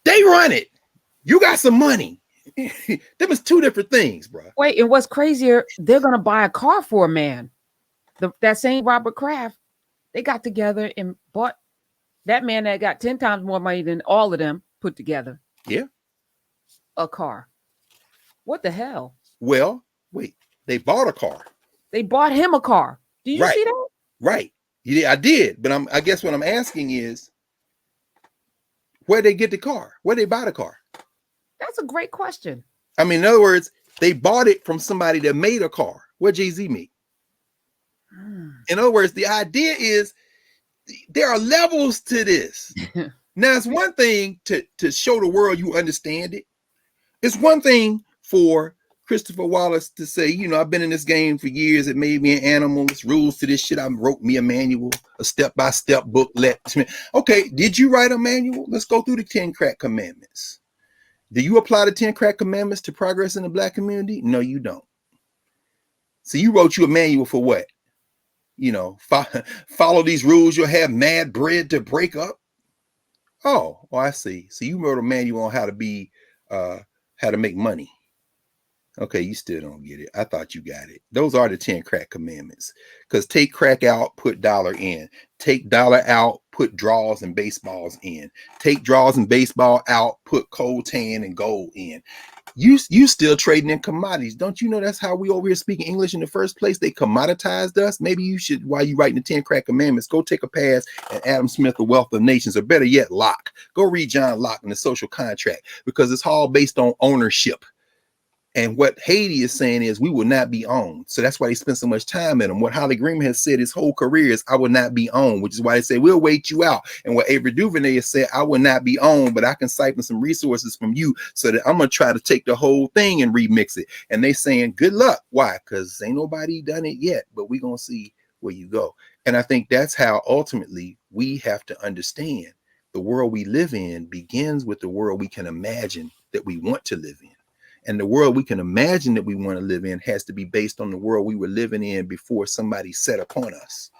They run it. You got some money. There was two different things, bro. Wait, and what's crazier, they're going to buy a car for a man. That same Robert Kraft, they got together and bought that man that got 10 times more money than all of them put together. Yeah. A car. What the hell? Well, wait, they bought a car. They bought him a car. Did you see that? Right. Yeah, I did. But I guess what I'm asking is, where'd they get the car? Where'd they buy the car? That's a great question. I mean, in other words, they bought it from somebody that made a car. Where Jay-Z meet? In other words, the idea is there are levels to this. Now, it's one thing to show the world you understand it. It's one thing for Christopher Wallace to say, you know, I've been in this game for years. It made me an animal. There's rules to this shit. I wrote me a manual, a step-by-step booklet. Okay, did you write a manual? Let's go through the 10 crack commandments. Do you apply the 10 crack commandments to progress in the black community? No, you don't. So you wrote you a manual for what? Follow these rules. You'll have mad bread to break up. Oh, I see. So you wrote a manual on how to make money. Okay, you still don't get it. I thought you got it. Those are the 10 crack commandments. Because take crack out, put dollar in. Take dollar out, put draws and baseballs in. Take draws and baseball out, put cold tan and gold in. You still trading in commodities. Don't you know that's how we over here speaking English in the first place? They commoditized us. Maybe you should, while you writing the 10 crack commandments, go take a pass at Adam Smith, The Wealth of Nations, or better yet, Locke. Go read John Locke and the Social Contract, because it's all based on ownership. And what Haiti is saying is we will not be owned. So that's why they spend so much time in them. What Holly Greenman has said his whole career is I will not be owned, which is why they say we'll wait you out. And what Avery Duvernay has said, I will not be owned, but I can siphon some resources from you so that I'm going to try to take the whole thing and remix it. And they saying good luck. Why? Because ain't nobody done it yet, but we're going to see where you go. And I think that's how ultimately we have to understand the world we live in begins with the world we can imagine that we want to live in. And the world we can imagine that we want to live in has to be based on the world we were living in before somebody set upon us.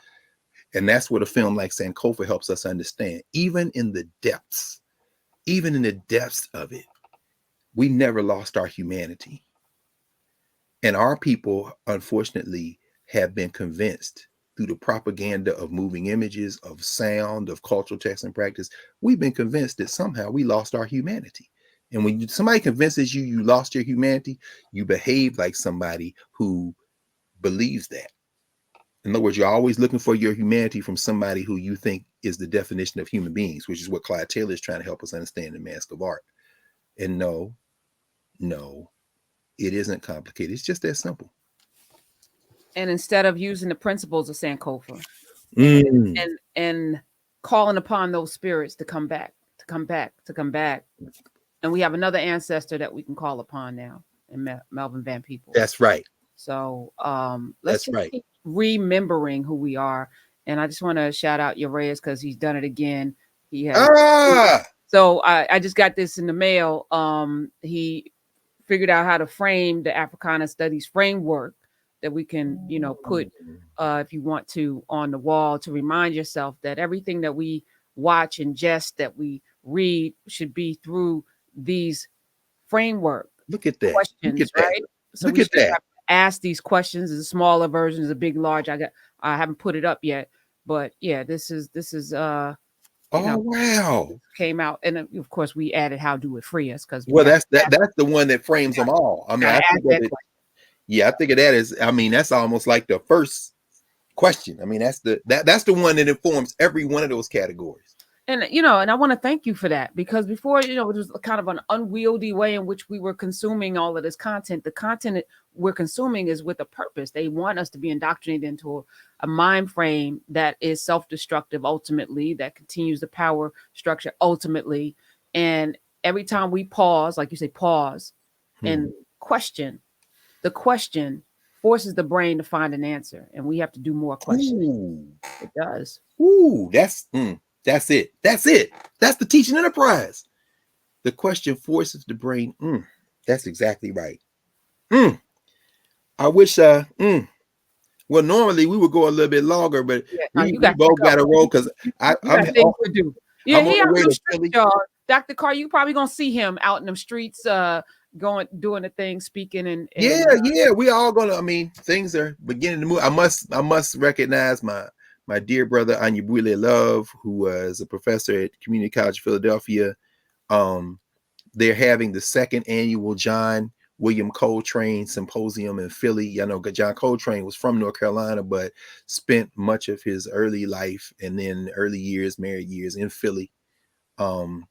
And that's what a film like Sankofa helps us understand. Even in the depths of it, we never lost our humanity. And our people, unfortunately, have been convinced through the propaganda of moving images, of sound, of cultural text and practice, we've been convinced that somehow we lost our humanity. And when somebody convinces you lost your humanity, you behave like somebody who believes that. In other words, you're always looking for your humanity from somebody who you think is the definition of human beings, which is what Clyde Taylor is trying to help us understand in Mask of Art. And no, it isn't complicated. It's just that simple. And instead of using the principles of Sankofa Mm. and calling upon those spirits to come back, and we have another ancestor that we can call upon now in Melvin Van Peebles. That's right. So let's keep remembering who we are. And I just want to shout out Urias because he's done it again. He has. So I just got this in the mail. He figured out how to frame the Africana Studies framework that we can, put, if you want to, on the wall to remind yourself that everything that we watch, ingest, that we read should be through these framework. Look at that. Questions, Look at that. right? So Look we at that. ask these questions. There's a smaller version, there's a big, large. I haven't put it up yet, but yeah, this is wow, came out, and of course we added how do it free us because that's the one that frames them all. I mean, I think of that as, I mean, that's almost like the first question. I mean, that's the one that informs every one of those categories. And and I want to thank you for that, because before, it was kind of an unwieldy way in which we were consuming all of this content. The content we're consuming is with a purpose. They want us to be indoctrinated into a mind frame that is self-destructive ultimately, that continues the power structure ultimately. And every time we pause, like you say, pause and question, the question forces the brain to find an answer, and we have to do more questioning. It does. That's it. That's the teaching enterprise. The question forces the brain. That's exactly right. I wish. Well, normally we would go a little bit longer, but we both got to roll because I'm things to do. Yeah, I'm he on out the way in the to streets, y'all. Dr. Carr, you probably gonna see him out in them streets, doing the thing, speaking and yeah. We all gonna. I mean, things are beginning to move. I must recognize my dear brother Anyabwile Love, who was a professor at Community College of Philadelphia. They're having the second annual John William Coltrane Symposium in Philly. I know John Coltrane was from North Carolina, but spent much of his early life and then married years in Philly. I'm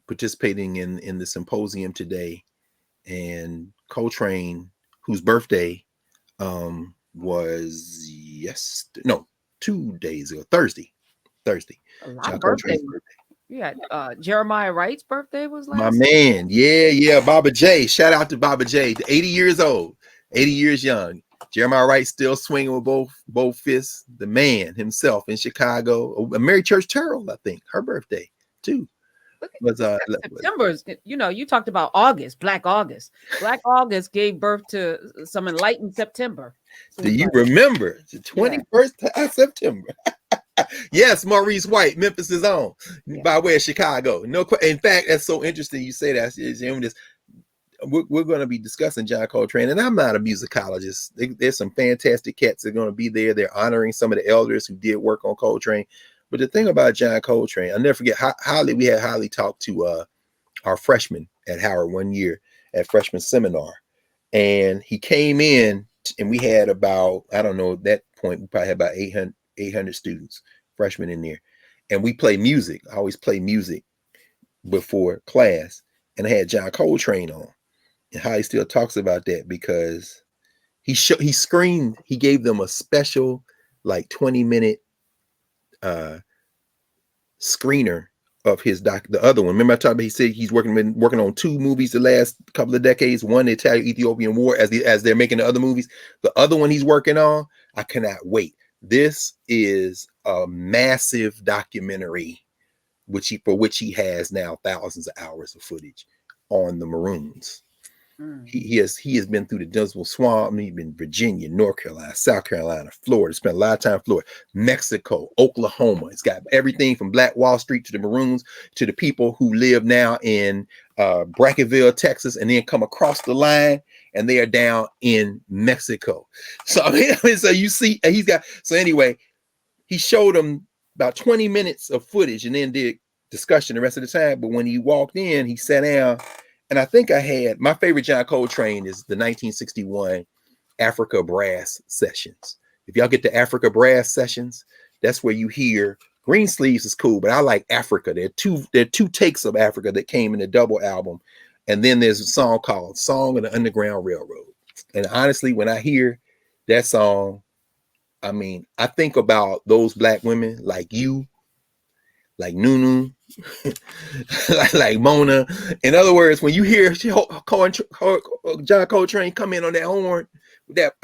participating in the symposium today, and Coltrane, whose birthday was 2 days ago, Thursday. a lot of birthdays. Yeah, Jeremiah Wright's birthday was last. My man, yeah, Baba J. Shout out to Baba J. 80 years old, 80 years young. Jeremiah Wright still swinging with both fists. The man himself in Chicago. A Mary Church Terrell, I think, her birthday too. Look at Was September's. You talked about August, Black August. Black August gave birth to some enlightened September. do Seems you like, remember the yeah, 21st of September? Yes, Maurice White, Memphis is on yeah. by way of Chicago. No, in fact, that's so interesting you say that. We're going to be discussing John Coltrane, and I'm not a musicologist. There's some fantastic cats that are going to be there. They're honoring some of the elders who did work on Coltrane. But the thing about John Coltrane, I'll never forget, Holly, we had Holly talk to our freshman at Howard one year at freshman seminar. And he came in, and we had about, I don't know, at that point, we probably had about 800 students, freshmen in there. And we play music. I always play music before class. And I had John Coltrane on. And how he still talks about that because he screened, he gave them a special like 20-minute screener of his the other one. Remember I talked about, he said he's working on two movies the last couple of decades. One, the Italian-Ethiopian War, as they're making the other movies. The other one he's working on, I cannot wait. This is a massive documentary for which he has now thousands of hours of footage on the Maroons. Mm. He has been through the Dismal Swamp. He's been Virginia, North Carolina, South Carolina, Florida. Spent a lot of time in Florida, Mexico, Oklahoma. It's got everything from Black Wall Street to the Maroons to the people who live now in Brackettville, Texas, and then come across the line and they are down in Mexico. So so you see, he's got. So anyway, he showed them about 20 minutes of footage and then did discussion the rest of the time. But when he walked in, he sat down. And I think I had my favorite John Coltrane is the 1961 Africa Brass Sessions. If y'all get the Africa Brass Sessions, that's where you hear Greensleeves is cool, but I like Africa. There are two takes of Africa that came in the double album. And then there's a song called Song of the Underground Railroad. And honestly, when I hear that song, I mean, I think about those black women like you, like Nunu, like Mona. In other words, when you hear John Coltrane come in on that horn with that,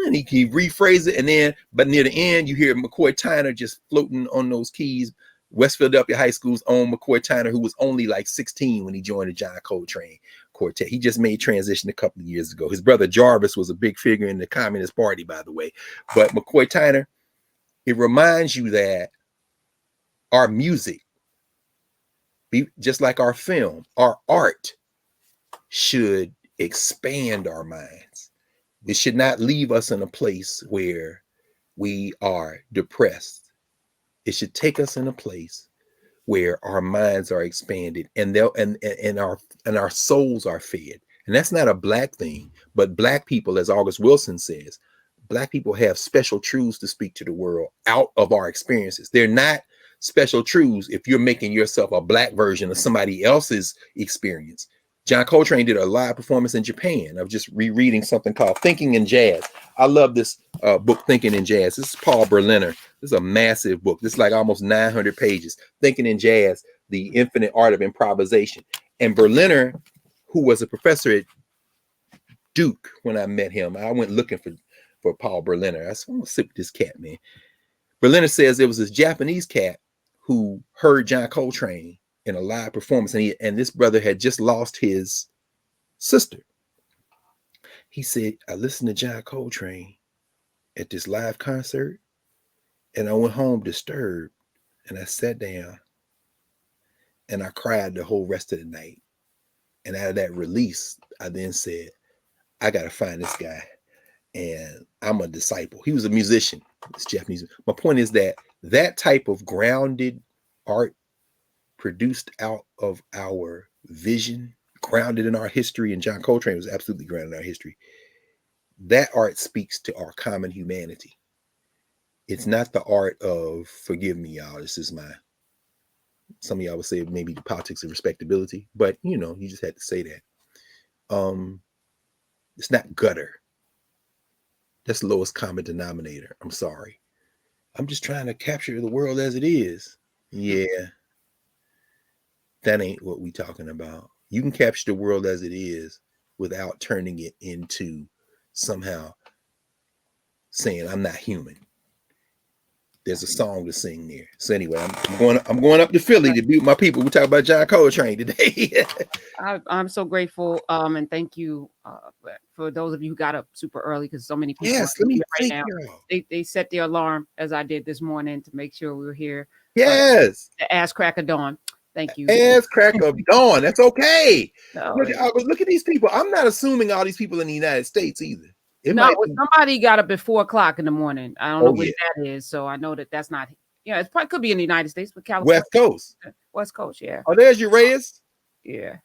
and he rephrase it, and then, but near the end, you hear McCoy Tyner just floating on those keys. West Philadelphia High School's own McCoy Tyner, who was only like 16 when he joined the John Coltrane quartet. He just made transition a couple of years ago. His brother Jarvis was a big figure in the Communist Party, by the way. But McCoy Tyner, it reminds you that our music, just like our film, our art should expand our minds. It should not leave us in a place where we are depressed. It should take us in a place where our minds are expanded and our souls are fed. And that's not a black thing, but black people, as August Wilson says, black people have special truths to speak to the world out of our experiences. They're not special truths if you're making yourself a black version of somebody else's experience. John Coltrane did a live performance in Japan. I was just rereading something called Thinking in Jazz. I love this book, Thinking in Jazz. This is Paul Berliner. This is a massive book. This is like almost 900 pages. Thinking in Jazz, the infinite art of improvisation. And Berliner, who was a professor at Duke when I met him, I went looking for Paul Berliner. I said, I'm going to sit with this cat, man. Berliner says there was this Japanese cat who heard John Coltrane in a live performance, and this brother had just lost his sister. He said, I listened to John Coltrane at this live concert, and I went home disturbed, and I sat down, and I cried the whole rest of the night. And out of that release, I then said, I got to find this guy, and I'm a disciple. He was a musician, this Japanese. My point is that type of grounded art produced out of our vision, grounded in our history, and John Coltrane was absolutely grounded in our history. That art speaks to our common humanity. It's not the art of, forgive me, y'all, this is some of y'all would say maybe the politics of respectability, but you just had to say that. It's not gutter. That's the lowest common denominator. I'm sorry. I'm just trying to capture the world as it is. Yeah, that ain't what we talking about. You can capture the world as it is without turning it into somehow saying I'm not human. There's a song to sing there. So anyway, I'm going up to Philly to be with my people. We talk about John Coltrane today. I'm so grateful. And thank you for those of you who got up super early because so many people are Yes, let me here right thank now. y'all. They set their alarm as I did this morning to make sure we were here. Yes. The ass crack of dawn. Thank you. Ass crack of dawn. That's okay. No, Look at these people. I'm not assuming all these people in the United States either. It no, might be. somebody got up at 4 o'clock in the morning. I don't know Oh where yeah, that is, so I know that that's not. Yeah, it probably could be in the United States, but California, West Coast. West Coast, yeah, Oh, there's your Reyes. yeah,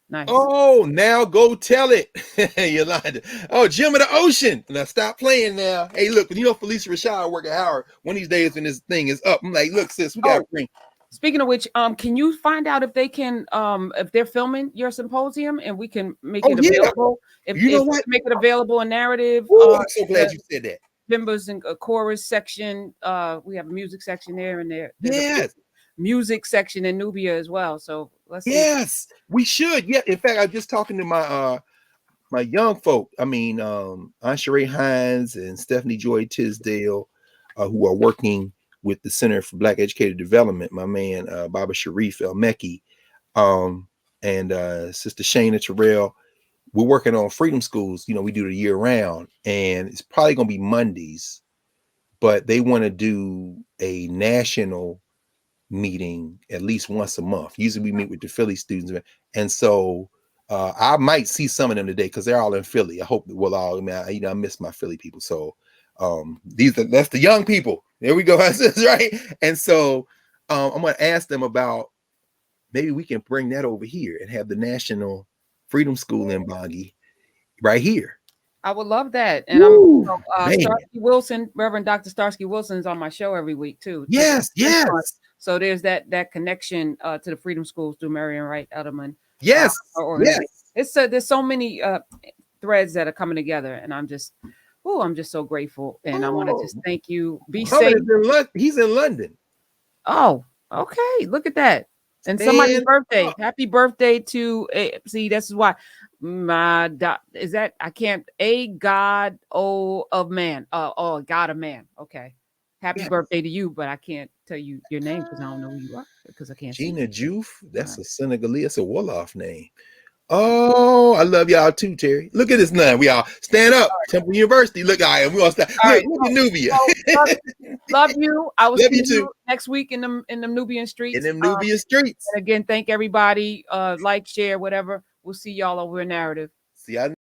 nice. Oh, now go tell it, Yolanda. Oh, Jim of the Ocean. Now stop playing now. Hey, look, Felicia Rashad work at Howard. One of these days when this thing is up, I'm like, look, sis, we got to Oh, bring. speaking of which, can you find out if they can, if they're filming your symposium and we can make Oh it yeah. available? You know If we what? can make it available in narrative, Ooh, I'm so glad the you said that. members and a chorus section. We have a music section there, and there's a Yes. music section in Nubia as well. So let's see. Yes, we should. Yeah. In fact, I was just talking to my young folk. I mean, Anshere Hines and Stephanie Joy Tisdale, who are working with the Center for Black Educated Development. My man Baba Sharif El Mekki, and Sister Shana Terrell. We're working on Freedom Schools. We do it year round, and it's probably going to be Mondays, but they want to do a national meeting at least once a month. Usually we meet with the Philly students, and so I might see some of them today because they're all in Philly. I hope that we'll all. I mean, I miss my Philly people. So that's the young people. There we go, right? And so I'm going to ask them about maybe we can bring that over here and have the National Freedom School in Bongi right here. I would love that. And Woo, man. Starsky Wilson, Reverend Dr. Starsky Wilson is on my show every week too. Yes, yes. So there's that connection to the Freedom Schools through Marion Wright Edelman. Yes, organization. yes. There's so many threads that are coming together, and I'm just so grateful. And I want to just thank you. Be safe. He's in London. Oh, okay. Look at that. And somebody's birthday. Happy birthday to see, this is why is that I can't a God of man. God of man. Okay. Happy birthday to you, but I can't tell you your name because I don't know who you are because I can't Gina see. Juf. That's a Senegalese, that's a Wolof name. Oh, I love y'all too, Terry. Look at this nun. We all stand up. Temple University. Look, we all stand. Look at Nubia. Love you. I will love see you too next week in them Nubian streets. In them Nubian streets. And again, thank everybody. Like, share, whatever. We'll see y'all over in narrative. See y'all.